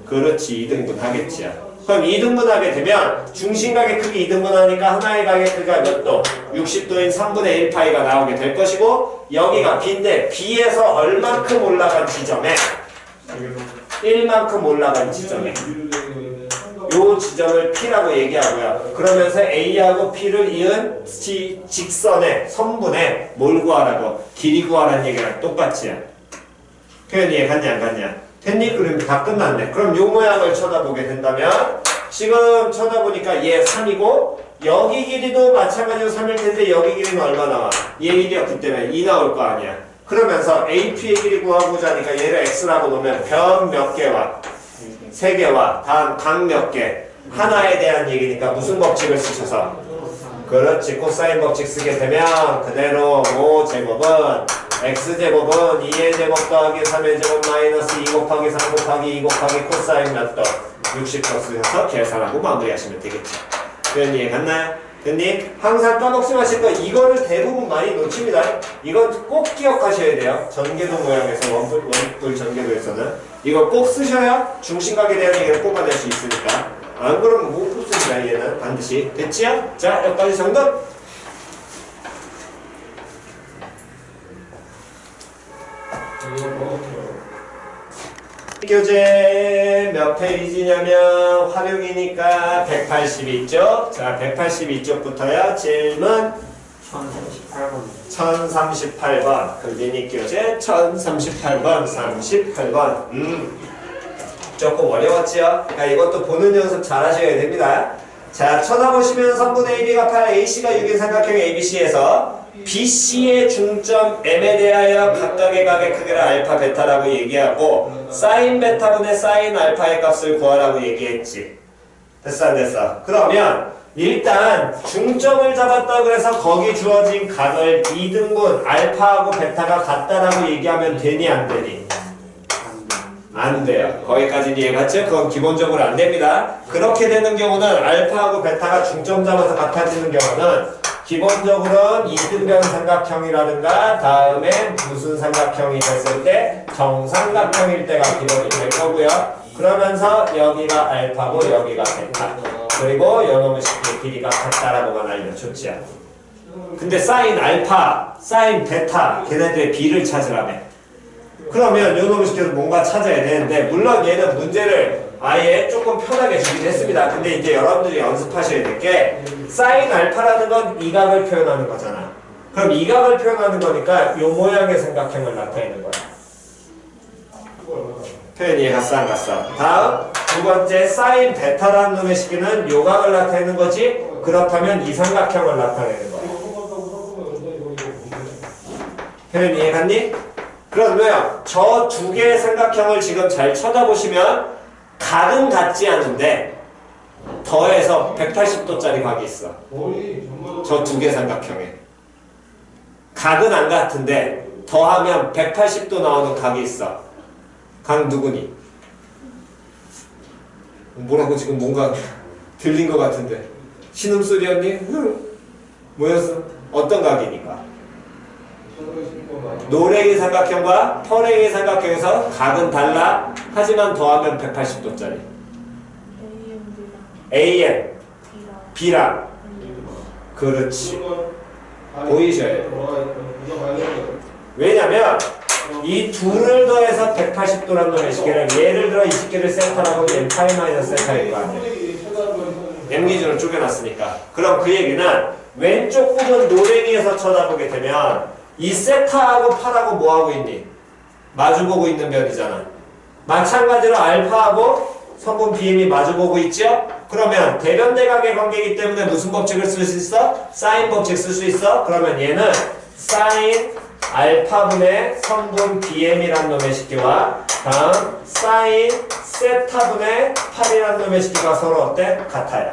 그렇지. 2등분 하겠지. 그럼 2등분 하게 되면 중심각의 크기 2등분 하니까 하나의 각의 크기가 몇 도? 60도인 3분의 1파이가 나오게 될 것이고 여기가 B인데 B에서 얼만큼 올라간 지점에 1만큼 올라간 지점에 요 지점을 P라고 얘기하고요. 그러면서 A하고 P를 이은 직선의 선분에 뭘 구하라고? 길이 구하라는 얘기랑 똑같이야. 표현 이해 갔냐 안 갔냐? 됐니? 그럼 다 끝났네. 그럼 요 모양을 쳐다보게 된다면 지금 쳐다보니까 얘 3이고 여기 길이도 마찬가지로 3일 텐데 여기 길이는 얼마 나와? 얘 1이었기 때문에 2 나올 거 아니야. 그러면서 AP의 길이 구하고자 하니까 얘를 X라고 놓으면 변 몇 개와 3개와 다음 각 몇 개 하나에 대한 얘기니까 무슨 법칙을 쓰셔서 그렇지. 코사인 법칙 쓰게 되면 그대로 5제곱은 x제곱은 2의 제곱 더하기 3의 제곱 마이너스 2 곱하기 3 곱하기 2 곱하기 코사인 몇 도 60도 쓰셔서 계산하고 마무리하시면 되겠죠. 표현 이해 갔나요? 됐니? 항상 까먹지 마실 거 이거를 대부분 많이 놓칩니다. 이건 꼭 기억하셔야 돼요. 전개도 모양에서 원뿔 전개도에서는 이거 꼭 쓰셔야 중심각에 대한 얘기를 뽑아낼 수 있으니까. 안 그러면 못 씁니다. 얘는 반드시. 됐지요? 자, 여기까지 정답. 교재 몇 페이지냐면 활용이니까 182쪽. 자, 182쪽부터요. 질문 1038번. 글리닉 교재 1038번, 38번. 조금 어려웠지요? 그러니까 이것도 보는 연습 잘 하셔야 됩니다. 자, 쳐다보시면 선분 AB가 8, AC가 6인 삼각형 ABC에서 BC의 중점 M에 대하여 각각의 각의 크기를 알파, 베타라고 얘기하고 사인 베타분의 사인 알파의 값을 구하라고 얘기했지. 됐어 안 됐어? 그러면 일단 중점을 잡았다고 해서 거기 주어진 각을 2등분 알파하고 베타가 같다라고 얘기하면 되니 안 되니? 안 돼요. 거기까지는 이해갔죠? 그건 기본적으로 안 됩니다. 그렇게 되는 경우는 알파하고 베타가 중점 잡아서 같아지는 경우는 기본적으로는 이등변 삼각형이라든가 다음에 무슨 삼각형이 됐을 때 정삼각형일 때가 기본이 될 거고요. 그러면서 여기가 알파고 여기가 베타. 그리고 요놈의 식의 길이가 같다라고만 알려줬죠. 근데 사인 알파, 사인 베타 걔네들의 비를 찾으라며. 그러면 요놈의 식에서 뭔가 찾아야 되는데 물론 얘는 문제를 아예 조금 편하게 주긴 했습니다. 근데 이제 여러분들이 연습하셔야 될 게 사인 알파라는 건 이 각을 표현하는 거잖아. 그럼 이 각을 표현하는 거니까 요 모양의 삼각형을 나타내는 거야. 표현 이해갔어 안 갔어? 다음 두 번째 사인 베타라는 놈의 식기는 요 각을 나타내는 거지. 그렇다면 이 삼각형을 나타내는 거야. 표현 이해갔니? 그러면 저 두 개의 삼각형을 지금 잘 쳐다보시면 각은 같지 않은데 더해서 180도짜리 각이 있어. 저 두 개 삼각형에 각은 안 같은데 더하면 180도 나오는 각이 있어. 각 누구니? 뭐라고 지금 뭔가 들린 것 같은데 신음소리였니? 뭐였어? 어떤 각이니까? 노랭이 삼각형과 퍼랭이 삼각형에서 각은 달라. 하지만 더하면 180도짜리. AM, B랑. 그렇지. 보이셔야 돼. 왜냐면 이 둘을 더해서 180도란 놈의 시계를 예를 들어 20개를 세타라고 하면 파이 마이너스 세타일 거 아니야. M 기준으로 쪼개놨으니까. 그럼 그 얘기는 왼쪽 부분 노랭이에서 쳐다보게 되면 이 세타하고 파라고 뭐하고 있니? 마주보고 있는 변이잖아. 마찬가지로 알파하고 성분 BM이 마주보고 있죠? 그러면 대변대각의 관계이기 때문에 무슨 법칙을 쓸 수 있어? 사인 법칙 쓸 수 있어? 그러면 얘는 사인 알파분의 성분 BM이란 놈의 식기와 다음 사인 세타분의 8이란 놈의 식기가 서로 어때? 같아요.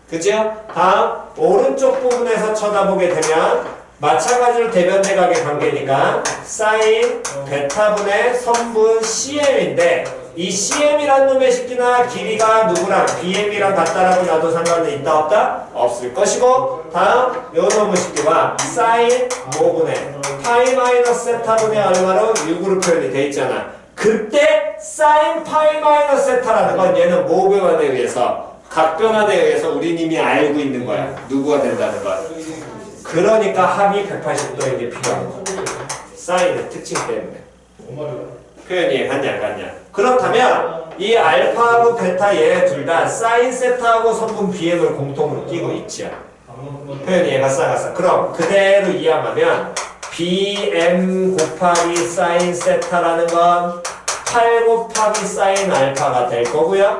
그죠? 다음 오른쪽 부분에서 쳐다보게 되면 마찬가지로 대변대각의 관계니까 사인 베타분의 선분 CM인데 이 CM이란 놈의 식기나 길이가 누구랑 BM이랑 같다라고 놔도 상관은 있다 없다? 없을 것이고 다음 요 놈의 식기와 사인 뭐분의 파이 마이너스 세타분의 얼마로 6으로 표현이 돼 있잖아. 그때 사인 파이 마이너스 세타라는 건 얘는 뭐 변환에 의해서 각변환에 의해서 우린 이미 알고 있는 거야. 누구가 된다는 걸. 그러니까 합이 180도인 게 필요한 거야. 사인의 특징 때문에. 표현이 갔냐 안 갔냐. 그렇다면 이 알파하고 베타 얘 둘 다 사인 세타하고 성분 BM을 공통으로 끼고 있죠. 표현이 갔어 안 갔어. 그럼 그대로 이해하면 BM 곱하기 사인 세타라는 건 8 곱하기 사인 알파가 될 거고요.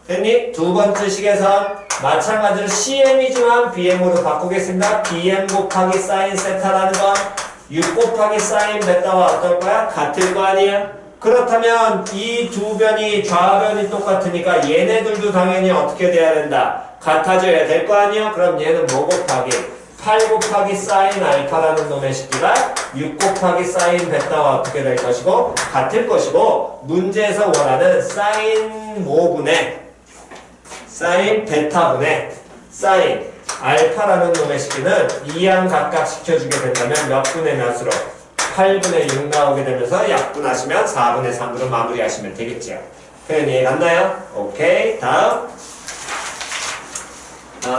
됐니? 두 번째 식에선 마찬가지로 CM이지만 BM으로 바꾸겠습니다. BM 곱하기 사인 세타라는 건 6 곱하기 사인 베타와 어떨 거야? 같을 거 아니야? 그렇다면 이 두 변이 좌변이 똑같으니까 얘네들도 당연히 어떻게 돼야 된다? 같아져야 될 거 아니야? 그럼 얘는 뭐 곱하기? 8 곱하기 사인 알파라는 놈의 식기가 6 곱하기 사인 베타와 어떻게 될 것이고 같을 것이고 문제에서 원하는 사인 5분의 사인 베타분의 사인 알파라는 놈의 식기는 2항 각각 시켜주게 된다면 몇 분의 몇으로? 8분의 6 나오게 되면서 약분하시면 4분의 3으로 마무리하시면 되겠죠. 표현 이해 갔나요? 오케이. 다음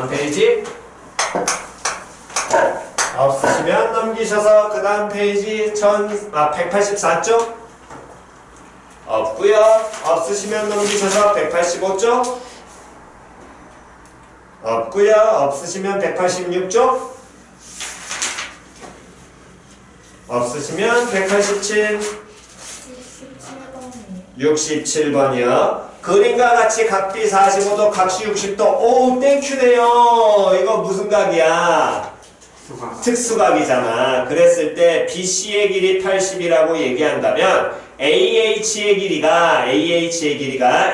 페이지. 없으시면 넘기셔서 그 다음 페이지 184쪽. 없고요. 없으시면 넘기셔서 185쪽. 없고요. 없으시면 186쪽. 없으시면 187. 67번이요. 그림과 같이 각비 45도, 각시 60도. 오, 땡큐네요. 이거 무슨 각이야? 특수각이잖아. 그랬을 때 BC의 길이 80이라고 얘기한다면 AH의 길이가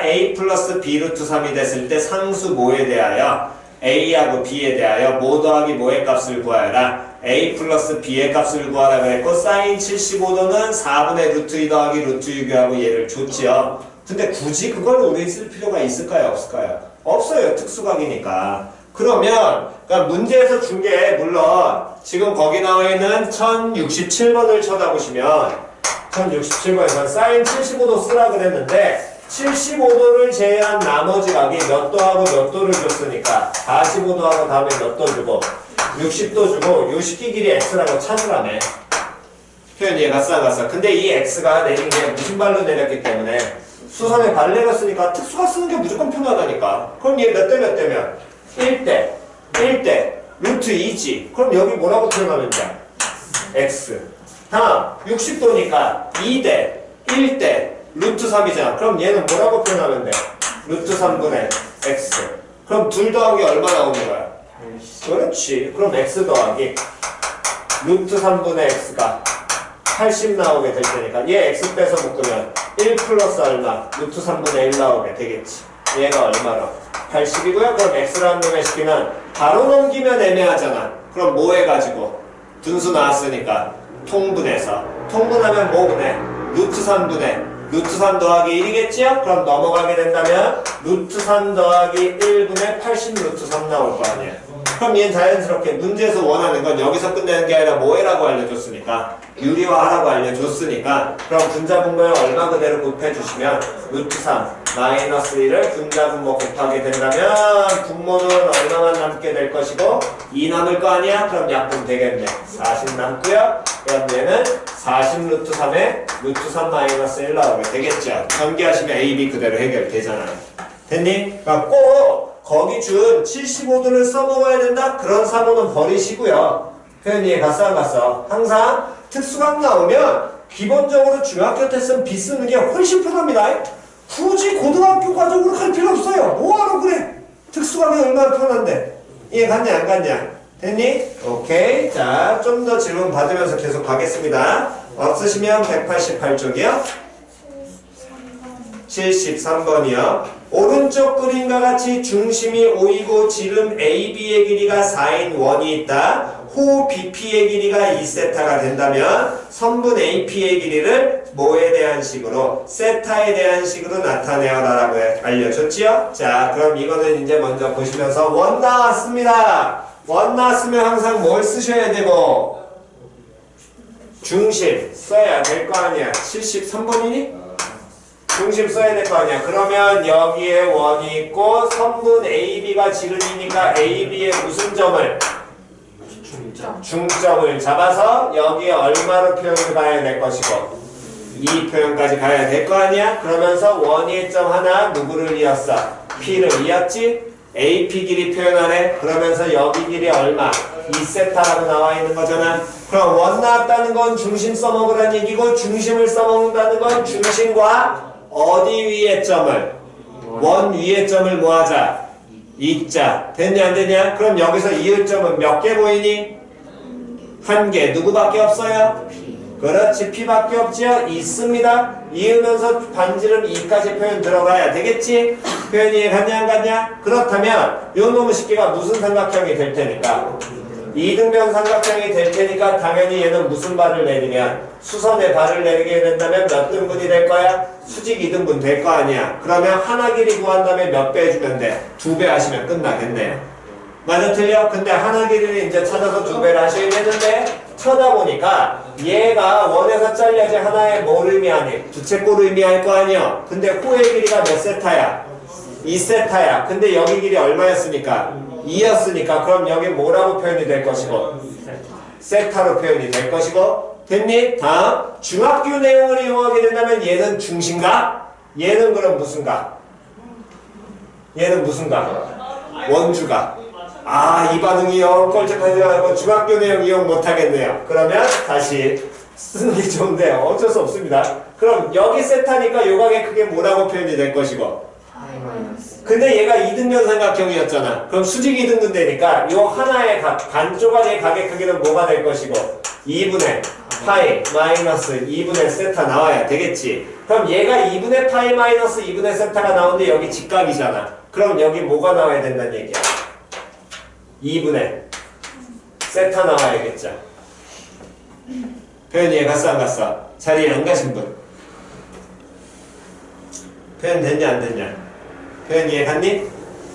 A 플러스 B 루트 3이 됐을 때 상수 뭐에 대하여? A하고 B에 대하여 뭐 더하기 뭐의 값을 구하여라. A 플러스 B의 값을 구하라 그랬고 사인 75도는 4분의 루트 2 더하기 루트 6이라고 얘를 줬지요. 근데 굳이 그걸 우리 쓸 필요가 있을까요? 없을까요? 없어요. 특수각이니까. 그러면 그러니까 문제에서 준 게 물론 지금 거기 나와 있는 1067번을 쳐다보시면 1067번에서 사인 75도 쓰라 그랬는데 75도를 제외한 나머지 각이 몇 도하고 몇 도를 줬으니까 45도하고 다음에 몇 도 주고 60도 주고 요 식기 길이 x라고 찾으라네. 표현 이해 갔어 안 갔어? 근데 이 x가 내린 게 무슨 발로 내렸기 때문에 수선에 발 내렸으니까 특수가 쓰는 게 무조건 편하다니까. 그럼 얘 몇 대 몇 대면 1대 루트 2지. 그럼 여기 뭐라고 표현하면 돼? x. 다음 60도니까 2대 1대 루트 3이잖아. 그럼 얘는 뭐라고 표현하면 돼? 루트 3분의 x. 그럼 둘 더하기 얼마 나오는 거야? 그렇지. 그럼 x 더하기 루트 3분의 x가 80 나오게 될 테니까 얘 x 빼서 묶으면 1 플러스 얼마? 루트 3분의 1 나오게 되겠지. 얘가 얼마로? 80이고요. 그럼 x라는 놈의 식기는 바로 넘기면 애매하잖아. 그럼 뭐 해가지고? 분수 나왔으니까 통분해서 통분하면 뭐 분해? 루트 3분의 루트 3 더하기 1이겠지요? 그럼 넘어가게 된다면 루트 3 더하기 1분의 80 루트 3 나올 거 아니야. 그럼 얘는 자연스럽게 문제에서 원하는 건 여기서 끝내는 게 아니라 뭐 해라고 알려줬으니까 유리화하라고 알려줬으니까 그럼 분자분모에 얼마 그대로 곱해주시면 루트 3 마이너스 1을 분자분모 곱하게 된다면 분모는 얼마만 남게 될 것이고 2 남을 거 아니야? 그럼 약분 되겠네. 40 남고요. 그럼 얘는 40 루트 3에 루트 3 마이너스 1 나오게 되겠죠. 전개하시면 A, B 그대로 해결되잖아요. 됐니? 그러니까 꼭 거기 준 75도를 써먹어야 된다? 그런 사고는 버리시고요. 표현 이해 갔어 안 갔어? 항상 특수각 나오면 기본적으로 중학교 때 쓴 B 쓰는 게 훨씬 편합니다. 굳이 고등학교 과정으로 갈 필요 없어요. 뭐하러 그래? 특수각이 얼마나 편한데. 이해 갔냐 안 갔냐? 됐니? 오케이. 자, 좀 더 질문 받으면서 계속 가겠습니다. 없으시면 188쪽이요. 73번이요. 오른쪽 그림과 같이 중심이 5이고 지름 AB의 길이가 4인 원이 있다. 호 BP의 길이가 2세타가 된다면 선분 AP의 길이를 뭐에 대한 식으로? 세타에 대한 식으로 나타내어라라고 알려줬지요? 자, 그럼 이거는 이제 먼저 보시면서 원 나왔습니다. 원 나왔으면 항상 뭘 쓰셔야 되고? 중심 써야 될 거 아니야. 73번이니? 중심 써야 될 거 아니야. 그러면 여기에 원이 있고 선분 AB가 지름이니까 AB의 무슨 점을? 중점을 잡아서 여기에 얼마로 표현을 가야 될 것이고 이 표현까지 가야 될 거 아니야? 그러면서 원위의 점 하나 누구를 이었어? P를 이었지? AP 길이 표현하래. 그러면서 여기 길이 얼마? 2세타라고 나와 있는 거잖아. 그럼 원 나왔다는 건 중심 써먹으란 얘기고 중심을 써먹는다는 건 중심과 어디 위의 점을? 원 위의 점을 뭐 하자? 이자. 됐냐 안 됐냐? 그럼 여기서 이을 점은 몇 개 보이니? 한 개. 누구밖에 없어요? 그렇지. P밖에 없지요? 있습니다. 이으면서 반지름 2까지 표현 들어가야 되겠지? 표현이 갔냐 안 갔냐? 그렇다면 요 놈의 식기가 무슨 삼각형이 될 테니까? 이등변 삼각형이 될 테니까 당연히 얘는 무슨 발을 내리면 수선의 발을 내리게 된다면 몇 등분이 될 거야? 수직 2등분 될 거 아니야. 그러면 하나 길이 구한 다음에 몇 배 해주면 돼? 2배 하시면 끝나겠네요. 맞아 틀려? 근데 하나 길이를 이제 찾아서 두 배를 하셔야 되는데 쳐다보니까 얘가 원에서 잘려지 하나의 뭘 의미하니? 부채꼴을 의미할 거 아니야. 근데 호의 길이가 몇 세타야? 2세타야. 근데 여기 길이 얼마였으니까? 2였으니까 그럼 여기 뭐라고 표현이 될 것이고? 세타로 표현이 될 것이고. 됐니? 다음 중학교 내용을 이용하게 된다면 얘는 중심가? 얘는 그럼 무슨가? 얘는 무슨가? 원주가. 아, 이 반응이 영 껄쩍하지 않고 중학교 내용 이용 못하겠네요. 그러면 다시 쓰는 게 좋은데 어쩔 수 없습니다. 그럼 여기 세타니까 요각의 크게 뭐라고 표현이 될 것이고. 근데 얘가 이등변 삼각형이었잖아. 그럼 수직 이등분 되니까 요 하나의 반조각의 각의 크기는 뭐가 될 것이고 2분의 파이 마이너스 2분의 세타 나와야 되겠지. 그럼 얘가 2분의 파이 마이너스 2분의 세타가 나오는데 여기 직각이잖아. 그럼 여기 뭐가 나와야 된다는 얘기야? 2분의 세타 나와야겠죠. 표현 이해 갔어 안 갔어? 자리에 안 가신 분? 표현 됐냐 안 됐냐? 표현 이해 갔니?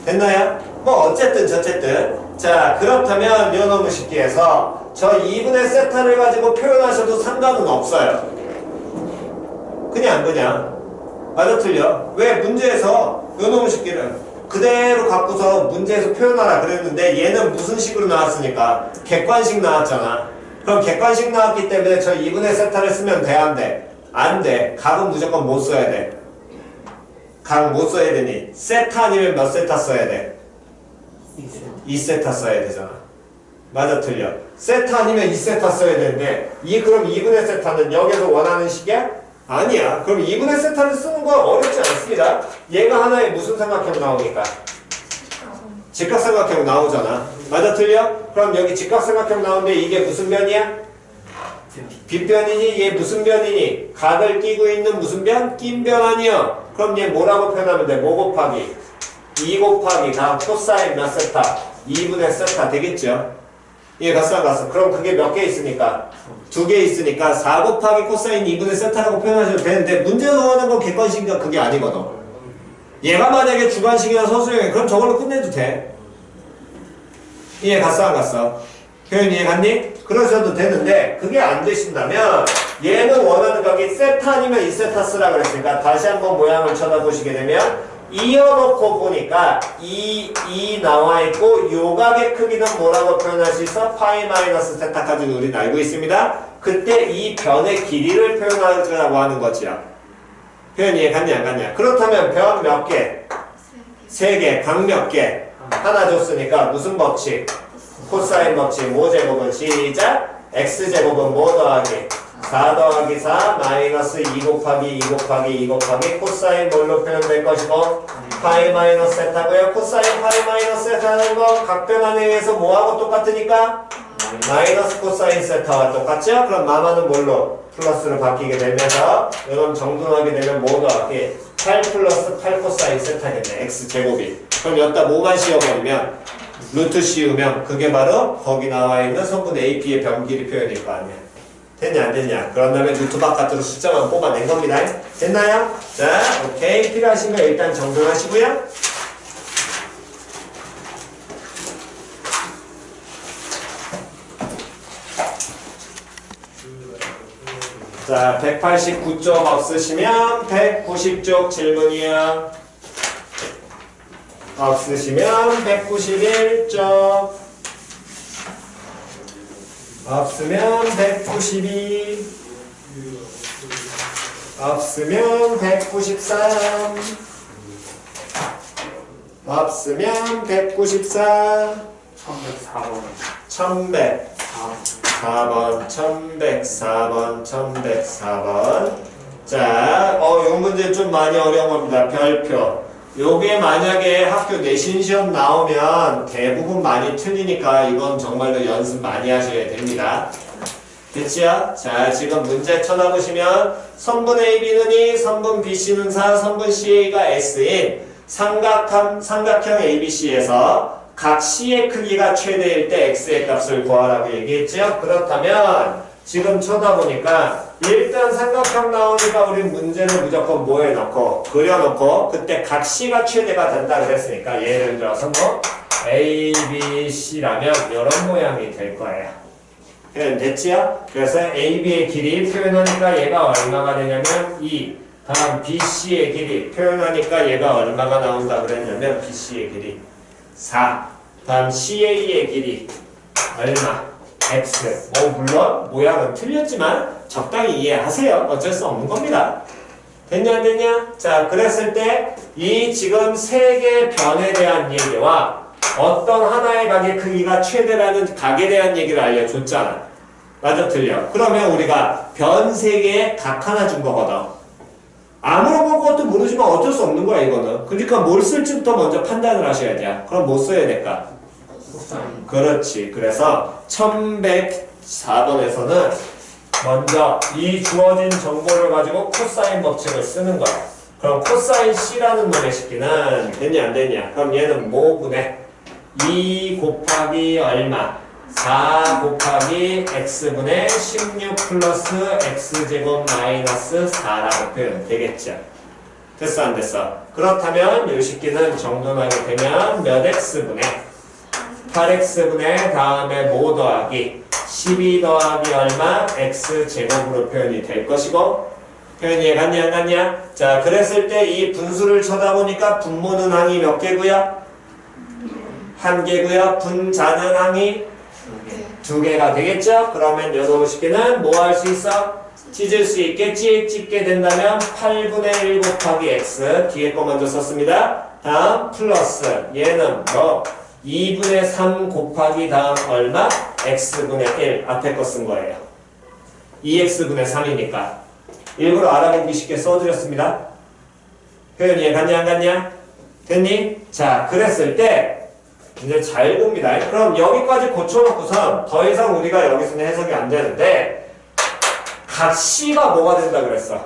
됐나요? 뭐 어쨌든 저쨌든 자 그렇다면 요 놈의 식기에서 저 2분의 세타를 가지고 표현하셔도 상관은 없어요. 그냥 맞아 틀려? 왜 문제에서 요 놈의 식기를 그대로 갖고서 문제에서 표현하라 그랬는데 얘는 무슨 식으로 나왔으니까 객관식 나왔잖아. 그럼 객관식 나왔기 때문에 저 2분의 세타를 쓰면 돼 안 돼? 안 돼. 각은 무조건 못 써야 돼. 각 못 써야 되니 세타 아니면 몇 세타 써야 돼? 2세타 써야 되잖아. 맞아 틀려? 세타 아니면 2세타 써야 되는데 그럼 2분의 세타는 여기서 원하는 식이야? 아니야. 그럼 2분의 세타를 쓰는 건 어렵지 않습니다. 얘가 하나의 무슨 삼각형 나오니까? 직각삼각형 나오잖아. 맞아 틀려? 그럼 여기 직각삼각형 나오는데 이게 무슨 변이야? 빗변이니? 얘 무슨 변이니? 각을 끼고 있는 무슨 변? 낀 변 아니야. 그럼 얘 뭐라고 표현하면 돼? 뭐 곱하기? 2 곱하기 다음 코사인 몇 세타? 2분의 세타 되겠죠? 이해 갔어 안 갔어? 그럼 그게 몇 개 있으니까? 2개 있으니까 4 곱하기 코사인 2분의 세타라고 표현하셔도 되는데 문제가 나오는 건 객관식이니까 그게 아니거든. 얘가 만약에 주관식이나 서술형이야 그럼 저걸로 끝내도 돼. 이해 갔어 안 갔어? 표현 이해 갔니? 그러셔도 되는데 그게 안 되신다면 얘는 원하는 각이 세타 아니면 2세타 쓰라 그랬으니까 다시 한번 모양을 쳐다보시게 되면 이어놓고 보니까 2 나와있고 요각의 크기는 뭐라고 표현할 수 있어? 파이 마이너스 세타까지는 우리는 알고 있습니다. 그때 이 변의 길이를 표현하라고 하는 거지요. 표현 이해 갔냐 안 갔냐? 그렇다면 변 몇 개? 3개. 각 몇 개? 하나 줬으니까 무슨 법칙? 코사인 법칙. 뭐 제곱은 시작. x제곱은 뭐 더하기? 4 더하기 4 마이너스 2 곱하기 2 곱하기 2 곱하기 코사인 뭘로 표현될 것이고 파이 마이너스 세타고요. 코사인 파이 마이너스 세타는 건 각변환에 의해서 뭐하고 똑같으니까 마이너스 코사인 세타와 똑같죠? 그럼 마마는 뭘로? 플러스로 바뀌게 되면서 이건 정돈하게 되면 뭐 더하기 8 플러스 8 코사인 세타겠네. x제곱이. 그럼 여기다 뭐만 씌워버리면 루트 씌우면 그게 바로 거기 나와 있는 성분 AP의 변길이 표현일 거 아니야. 됐냐 안 됐냐? 그런 다음에 루트 바깥으로 숫자만 뽑아낸 겁니다. 됐나요? 자, 오케이. 필요하신 거 일단 정돈하시고요. 자, 189쪽 없으시면 190쪽 질문이요. 없으시면 191쪽 없으면 192 없으면 193 없으면 194 1104번 4번 1104번 1104번 자, 요 문제 좀 많이 어려운 겁니다. 별표 요게 만약에 학교 내신 시험 나오면 대부분 많이 틀리니까 이건 정말로 연습 많이 하셔야 됩니다. 됐지요? 자, 지금 문제 쳐다보시면 선분 AB는 2, 선분 BC는 4, 선분 CA가 S인 삼각형 ABC에서 각 C의 크기가 최대일 때 X의 값을 구하라고 얘기했죠? 그렇다면 지금 쳐다보니까 일단 삼각형 나오니까 우리 문제는 무조건 뭐 해놓고 그려놓고 그때 각 C가 최대가 된다 그랬으니까 예를 들어서 뭐 A, B, C라면 이런 모양이 될 거예요. 표현됐지요? 그래서 A, B의 길이 표현하니까 얘가 얼마가 되냐면 2. 다음 B, C의 길이 표현하니까 얘가 얼마가 나온다 그랬냐면 B, C의 길이 4. 다음 CA의 길이 얼마? X. 물론 모양은 틀렸지만 적당히 이해하세요. 어쩔 수 없는 겁니다. 됐냐 안 됐냐? 자, 그랬을 때 이 지금 세 개의 변에 대한 얘기와 어떤 하나의 각의 크기가 최대라는 각에 대한 얘기를 알려줬잖아. 맞아 틀려? 그러면 우리가 변 세 개에 각 하나 준 거거든. 아무런 것도 모르지만 어쩔 수 없는 거야 이거는. 그러니까 뭘 쓸지부터 먼저 판단을 하셔야 돼. 그럼 뭐 써야 될까? 그렇지. 그래서 1104번에서는 먼저 이 주어진 정보를 가지고 코사인 법칙을 쓰는 거야. 그럼 코사인 C라는 놈의 식기는 됐냐 안 됐냐? 그럼 얘는 뭐분의 2 곱하기 얼마? 4 곱하기 x분의 16 플러스 x제곱 마이너스 4라고 표현 되겠죠? 됐어 안 됐어? 그렇다면 이 식기는 정돈하게 되면 몇 x분의 8x분의 다음에 뭐 더하기 12 더하기 얼마? x제곱으로 표현이 될 것이고 표현이 같냐 안 같냐? 자, 그랬을 때 이 분수를 쳐다보니까 분모는 항이 몇 개고요? 한 개고요. 분자는 항이 두 개가 되겠죠? 그러면 요놈 식기는 뭐 할 수 있어? 찢을 수 있겠지? 찢게 된다면 8분의 1 곱하기 x 뒤에 거 먼저 썼습니다. 다음 플러스 얘는 뭐 2분의 3 곱하기 다음 얼마? x분의 1 앞에 거 쓴 거예요. 2x분의 3이니까 일부러 알아보기 쉽게 써드렸습니다. 표현이 같냐 안 같냐? 됐니? 자, 그랬을 때 이제 잘 봅니다. 그럼 여기까지 고쳐놓고선 더 이상 우리가 여기서는 해석이 안 되는데 각 C가 뭐가 된다 그랬어?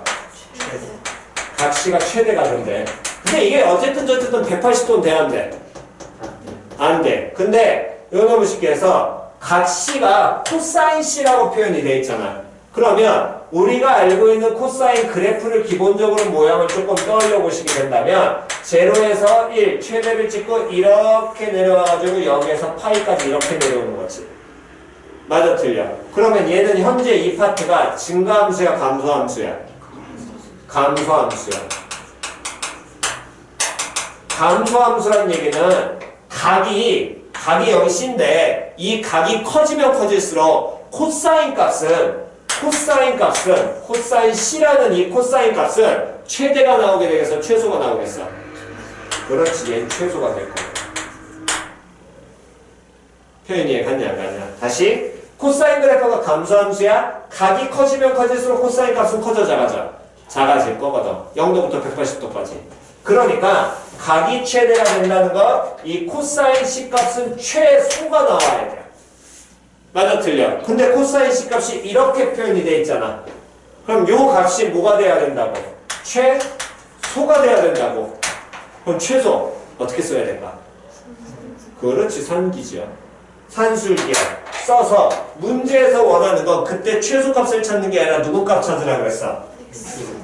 각 C가 최대가 된대. 근데 이게 어쨌든 180도는 돼야 안 돼? 안 돼. 근데 이거 쉽게 해서 각 C가 코사인 C라고 표현이 돼 있잖아. 그러면 우리가 알고 있는 코사인 그래프를 기본적으로 모양을 조금 떠올려 보시게 된다면 0에서 1 최대를 찍고 이렇게 내려와가지고 여기에서 파이까지 이렇게 내려오는 거지. 맞아 틀려? 그러면 얘는 현재 이 파트가 증가함수야 감소함수야? 감소함수야. 감소함수란 얘기는 각이 여기 C인데 이 각이 커지면 커질수록 코사인 C라는 이 코사인 값은 최대가 나오게 되겠어? 최소가 나오겠어? 그렇지, 얘는 최소가 될 거야. 표현이 같냐 안 같냐? 다시 코사인 그래프가 감소함수야. 각이 커지면 커질수록 코사인 값은 커져 작아져? 작아질 거거든. 0도부터 180도까지. 그러니까 각이 최대가 된다는 거 이 코사인 C 값은 최소가 나와야 돼. 맞아 틀려? 근데 코사인 C 값이 이렇게 표현이 돼 있잖아. 그럼 요 값이 뭐가 돼야 된다고? 최소가 돼야 된다고. 그럼 최소 어떻게 써야 될까? 그렇지, 산기죠. 산술기야. 써서 문제에서 원하는 건 그때 최소값을 찾는 게 아니라 누구 값 찾으라 그랬어?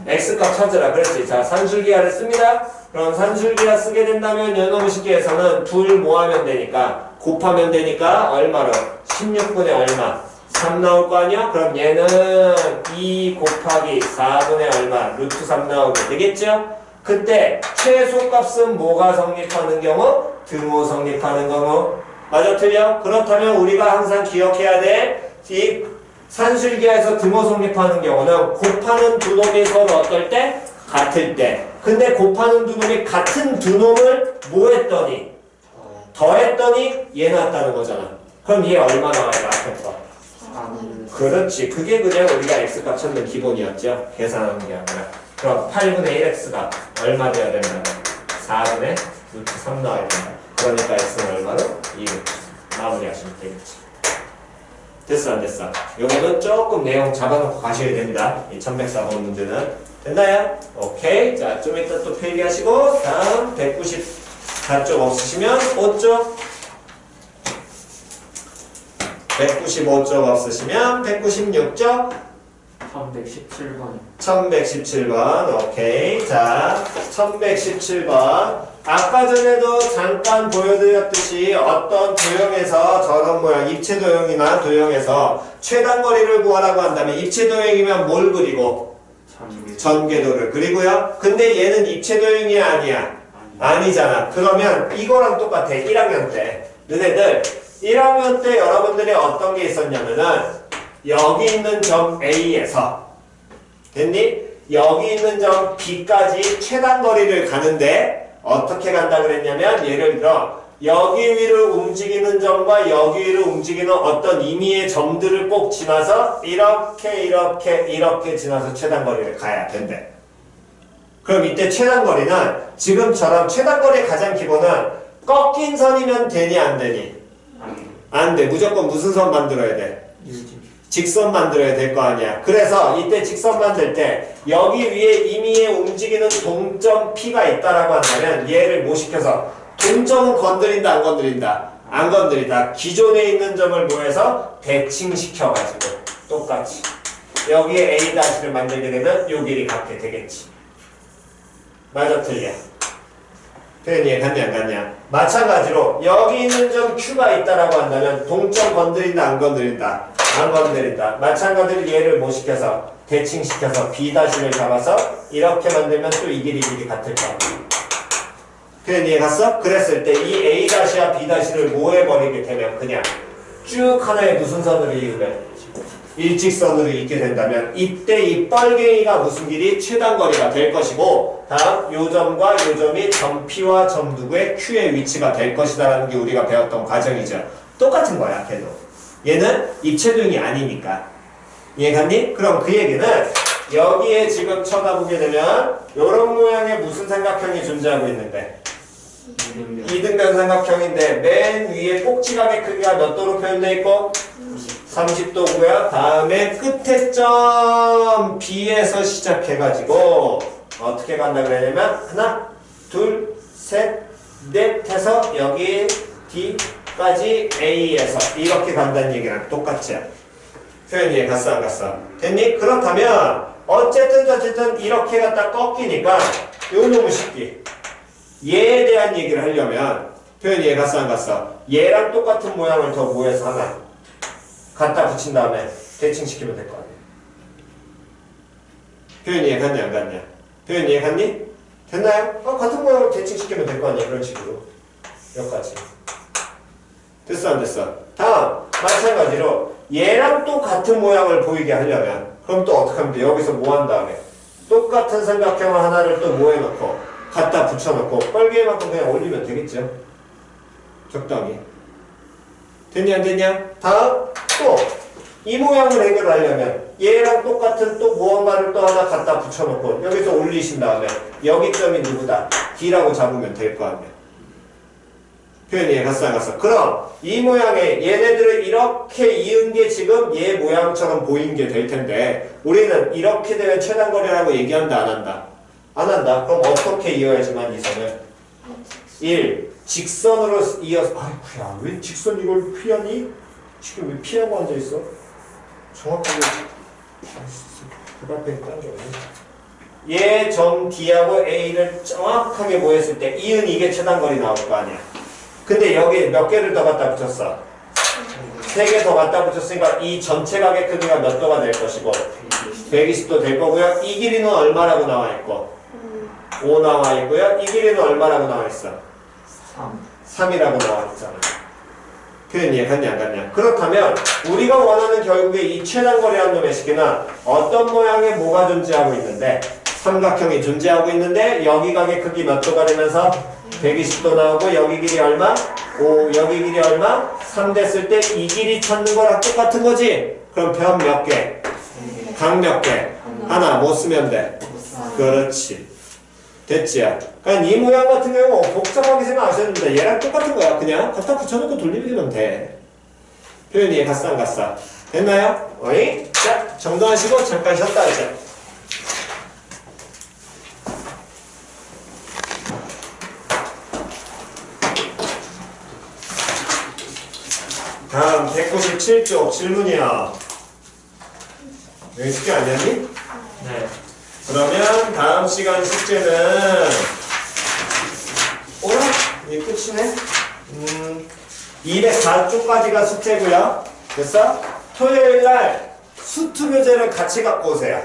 X값 찾으라 그랬지. 자, 산술기하를 씁니다. 그럼 산술기하 쓰게 된다면 연놈식기에서는 둘 모하면 되니까 곱하면 되니까 얼마로? 16분의 얼마? 3 나올 거 아니야? 그럼 얘는 2 곱하기 4분의 얼마? 루트 3 나오게 되겠죠? 그때 최소값은 뭐가 성립하는 경우? 등호 성립하는 경우. 맞아 틀려? 그렇다면 우리가 항상 기억해야 돼. 이 산술기하에서 등호 성립하는 경우는 곱하는 두 놈이 서로 어떨 때? 같을 때. 근데 곱하는 두 놈이 같은 두 놈을 뭐 했더니? 더했더니 얘 나왔다는 거잖아. 그럼 얘 얼마 나와야 돼? 앞에 거. 그렇지. 그게 그냥 우리가 x값 찾는 기본이었죠. 계산하는 게 아니라. 그럼 8분의 1x가 얼마 돼야 된다고? 4분의 루트 3 나와야 된다. 그러니까 x는 얼마로? 2루트. 마무리하시면 되겠지. 됐어 안 됐어? 요거는 조금 내용 잡아놓고 가셔야 됩니다. 이 1104번 문제는. 됐나요? 오케이. 자, 좀 이따 또 필기하시고 다음 194쪽 없으시면 5쪽 195쪽 없으시면 196쪽 1117번. 1117번. 오케이. 자, 1117번. 아까 전에도 잠깐 보여드렸듯이 어떤 도형에서 저런 모양, 입체 도형이나 도형에서 최단거리를 구하라고 한다면 입체 도형이면 뭘 그리고? 전궤도를 그리고요. 근데 얘는 입체 도형이 아니야. 아니잖아. 그러면 이거랑 똑같아. 1학년 때. 너네들 1학년 때 여러분들이 어떤 게 있었냐면은 여기 있는 점 A에서 됐니? 여기 있는 점 B까지 최단거리를 가는데 어떻게 간다 그랬냐면 예를 들어 여기 위를 움직이는 점과 여기 위를 움직이는 어떤 임의의 점들을 꼭 지나서 이렇게 지나서 최단거리를 가야 된대. 그럼 이때 최단거리는 지금처럼 최단거리의 가장 기본은 꺾인 선이면 되니 안 되니? 안 돼. 무조건 무슨 선 만들어야 돼? 직선 만들어야 될 거 아니야. 그래서 이때 직선 만들 때 여기 위에 임의에 움직이는 동점 P가 있다라고 한다면 얘를 뭐 시켜서 동점은 건드린다 안 건드린다? 안 건드린다. 기존에 있는 점을 뭐해서 대칭시켜가지고 똑같이 여기에 A'를 만들게 되면 요 길이 같게 되겠지. 맞아 틀려? 표현이 갔냐 안 갔냐? 마찬가지로 여기 있는 점 Q가 있다라고 한다면 동점 건드린다 안 건드린다? 안 건드린다. 마찬가지로 얘를 뭐 시켜서 대칭시켜서 B'를 잡아서 이렇게 만들면 또 이 길이 같을 거야. 표현 이해 갔어? 그랬을 때 이 A'와 B'를 뭐 해버리게 되면 그냥 쭉 하나의 무슨 선으로 이으면 일직선으로 있게 된다면 이때 이 뻘갱이가 무슨 길이? 최단거리가 될 것이고 다음 요 점과 요 점이 점 P와 점 누구의 Q의 위치가 될 것이다 라는 게 우리가 배웠던 과정이죠. 똑같은 거야 걔도. 얘는 입체도형이 아니니까. 이해갔니? 그럼 그 얘기는 여기에 지금 쳐다보게 되면 요런 모양의 무슨 삼각형이 존재하고 있는데 이등변 삼각형인데 맨 위에 꼭지각의 크기가 몇 도로 표현되어 있고 30도고요. 다음에 끝에 점 B에서 시작해가지고 어떻게 간다 그러냐면 하나, 둘, 셋, 넷 해서 여기 D까지 A에서 이렇게 간다는 얘기랑 똑같지? 표현 이해 갔어 안 갔어? 됐니? 그렇다면 어쨌든 이렇게 갖다 꺾이니까 요 놈의 식기 얘에 대한 얘기를 하려면 표현 이해 갔어 안 갔어? 얘랑 똑같은 모양을 더 모여서 하나 갖다 붙인 다음에 대칭시키면 될 거 아니야. 표현 이해 갔냐 안 갔냐? 표현 이해 갔니? 됐나요? 같은 모양을 대칭시키면 될 거 아니야. 이런 식으로 여기까지 됐어 안 됐어? 다음 마찬가지로 얘랑 또 같은 모양을 보이게 하려면 그럼 또 어떻게 하면 돼? 여기서 뭐 한 다음에 똑같은 삼각형 하나를 또 뭐 해놓고 갖다 붙여놓고 뻘개만큼 그냥 올리면 되겠죠? 적당히 됐냐 안 됐냐? 다음 또 이 모양을 해결하려면 얘랑 똑같은 또 무언가를 또 하나 갖다 붙여놓고 여기서 올리신 다음에 여기 점이 누구다? D라고 잡으면 될 거 아니야. 표현 이해 갔어 안 갔어? 그럼 이 모양에 얘네들을 이렇게 이은 게 지금 얘 모양처럼 보이는 게 될 텐데 우리는 이렇게 되면 최단거리라고 얘기한다 안 한다? 안 한다. 그럼 어떻게 이어야지만 이 선을? 1. 직선으로 이어서 아이쿠야 왜 직선 이걸 피하니? 지금 왜 피하고 앉아있어? 정확하게 그 앞에 딴 게 없네. 얘 점 D하고 A를 정확하게 모였을 때 이은 이게 최단거리 나올 거 아니야. 근데 여기 몇 개를 더 갖다 붙였어? 3개 더 갖다 붙였으니까 이 전체 각의 크기가 몇 도가 될 것이고 120도 될 거고요. 이 길이는 얼마라고 나와 있고 5 나와 있고요. 이 길이는 얼마라고 나와 있어? 3이라고 나와 있잖아. 표현 이해 갔냐 안 갔냐? 그렇다면 우리가 원하는 결국에 이 최단거리라는 놈의 식기는 어떤 모양의 뭐가 존재하고 있는데 삼각형이 존재하고 있는데 여기 각의 크기 몇 도가 되면서 120도 나오고 여기 길이 얼마? 5 여기 길이 얼마? 3 됐을 때 이 길이 찾는 거랑 똑같은 거지? 그럼 변 몇 개? 각 몇 개? 하나 못 쓰면 돼. 그렇지. 됐지? 그러니까 이 모양 같은 경우 복잡하게 생각하셨는데 얘랑 똑같은 거야. 그냥 갖다 붙여놓고 돌리면 돼. 표현 이해 갔어 안 갔어? 됐나요? 어이? 자 정도하시고 잠깐 쉬었다 하자. 다음 197쪽 질문이야. 여기 숙제 아니었니? 네. 그러면 다음 시간 숙제는 오라? 이게 끝이네? 204쪽까지가 숙제고요. 됐어? 토요일날 수투 교재를 같이 갖고 오세요.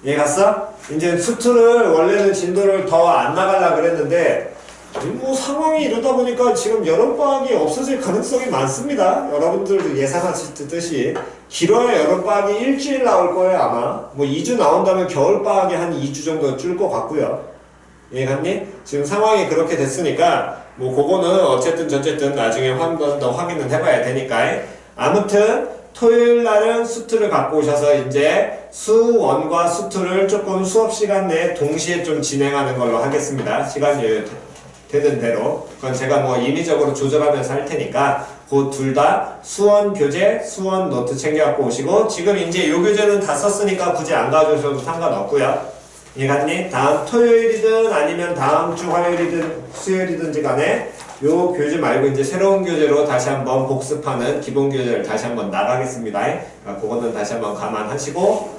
이해 갔어? 이제 수투를 원래는 진도를 더 안 나가려고 그랬는데 뭐 상황이 이러다 보니까 지금 여름방학이 없어질 가능성이 많습니다. 여러분들도 예상하시듯이 길어야 여름방학이 일주일 나올 거예요 아마. 뭐 2주 나온다면 겨울방학이 한 2주 정도 줄 것 같고요. 이해갔니? 지금 상황이 그렇게 됐으니까 뭐 그거는 어쨌든 나중에 한 번 더 확인은 해봐야 되니까. 아무튼 토요일 날은 수투를 갖고 오셔서 이제 수1과 수2를 조금 수업 시간 내에 동시에 좀 진행하는 걸로 하겠습니다. 시간 여유 되는 대로. 그건 제가 뭐 임의적으로 조절하면서 할 테니까 그 둘 다 수원 교재, 수원 노트 챙겨갖고 오시고, 지금 이제 요 교재는 다 썼으니까 굳이 안 가져오셔도 상관없고요. 이해갔니? 다음 토요일이든 아니면 다음 주 화요일이든 수요일이든지 간에 요 교재 말고 이제 새로운 교재로 다시 한번 복습하는 기본 교재를 다시 한번 나가겠습니다. 그러니까 그거는 다시 한번 감안하시고,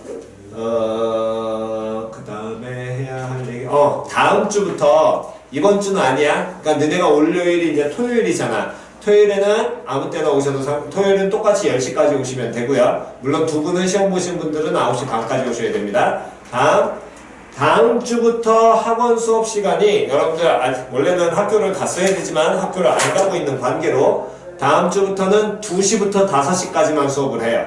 그 다음에 해야 할 얘기, 다음 주부터, 이번 주는 아니야. 그러니까 너네가 월요일이 이제 토요일이잖아. 토요일에는 아무 때나 오셔도 토요일은 똑같이 10시까지 오시면 되고요. 물론 두 분은 시험 보신 분들은 9시 반까지 오셔야 됩니다. 다음 주부터 학원 수업 시간이 여러분들 원래는 학교를 갔어야 되지만 학교를 안 가고 있는 관계로 다음 주부터는 2시부터 5시까지만 수업을 해요.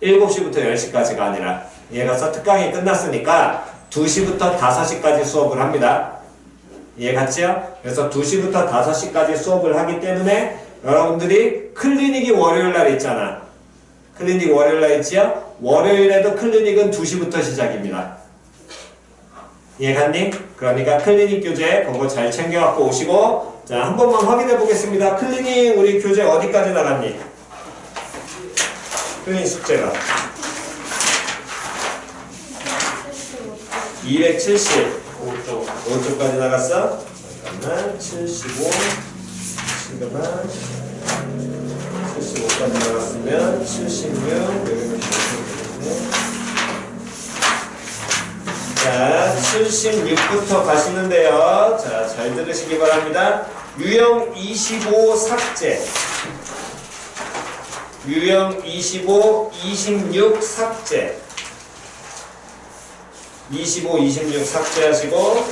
7시부터 10시까지가 아니라. 이해가서 특강이 끝났으니까 2시부터 5시까지 수업을 합니다. 이해갔죠? 그래서 2시부터 5시까지 수업을 하기 때문에 여러분들이 클리닉이 월요일날 있잖아. 클리닉 월요일날 있지요? 월요일에도 클리닉은 2시부터 시작입니다. 이해갔니? 그러니까 클리닉 교재 그거 잘 챙겨갖고 오시고, 자, 한 번만 확인해 보겠습니다. 클리닉 우리 교재 어디까지 나갔니? 클리닉 숙제가 275쪽까지 나갔어? 잠깐만, 75까지 나갔으면 76, 여기는 자, 76부터 가시는데요. 자, 잘 들으시기 바랍니다. 유형 25 삭제. 유형 25, 26 삭제. 25, 26 삭제하시고,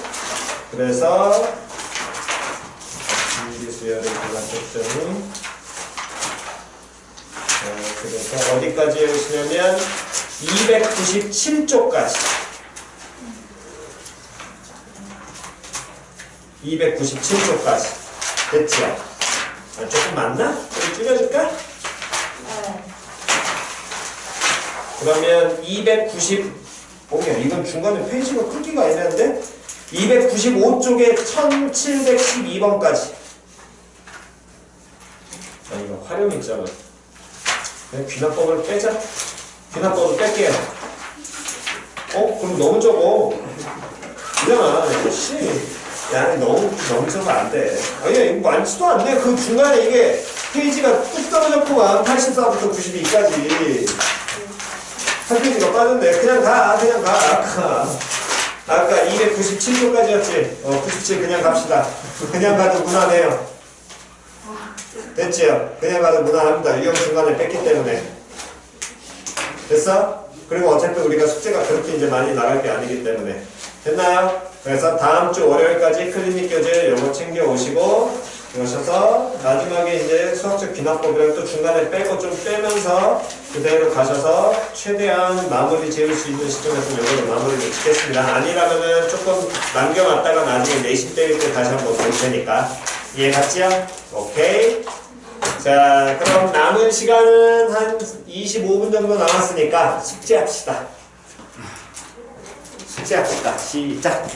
그래서 인지수열을 골라줬더니, 그래서 어디까지 오시냐면 297쪽까지. 297쪽까지. 됐죠? 조금 많나? 좀 줄여줄까? 네. 그러면 290, 이건 중간에 페이지가 크기가 애매한데? 295쪽에 1712번까지. 이거 활용 있잖아. 그냥 귀납법을 빼자. 귀납법을 뺄게요. 그럼 너무 적어. 이잖아. 씨. 야, 너무 적으면 안 돼. 이거 많지도 않네. 그 중간에 이게 페이지가 뚝 떨어졌구만. 84부터 92까지. 한 페이지가 빠졌네. 그냥 가. 아까 297쪽까지였지. 97 그냥 갑시다. 그냥 가도 무난해요. 됐지요? 그냥 가도 무난합니다. 유형 중간에 뺐기 때문에. 됐어? 그리고 어차피 우리가 숙제가 그렇게 이제 많이 나갈 게 아니기 때문에. 됐나요? 그래서 다음 주 월요일까지 클리닉 교재 요거 챙겨 오시고, 그러셔서 마지막에 이제 수학적 귀납법이랑 또 중간에 빼고 좀 빼면서 그대로 가셔서 최대한 마무리 지을 수 있는 시점에서 요거를 마무리를 짓겠습니다. 아니라면은 조금 남겨놨다가 나중에 내신 때릴 때 다시 한번 볼 테니까. 이해 갔지요? 오케이. 자, 그럼 남은 시간은 한 25분 정도 남았으니까 숙제합시다. 시작.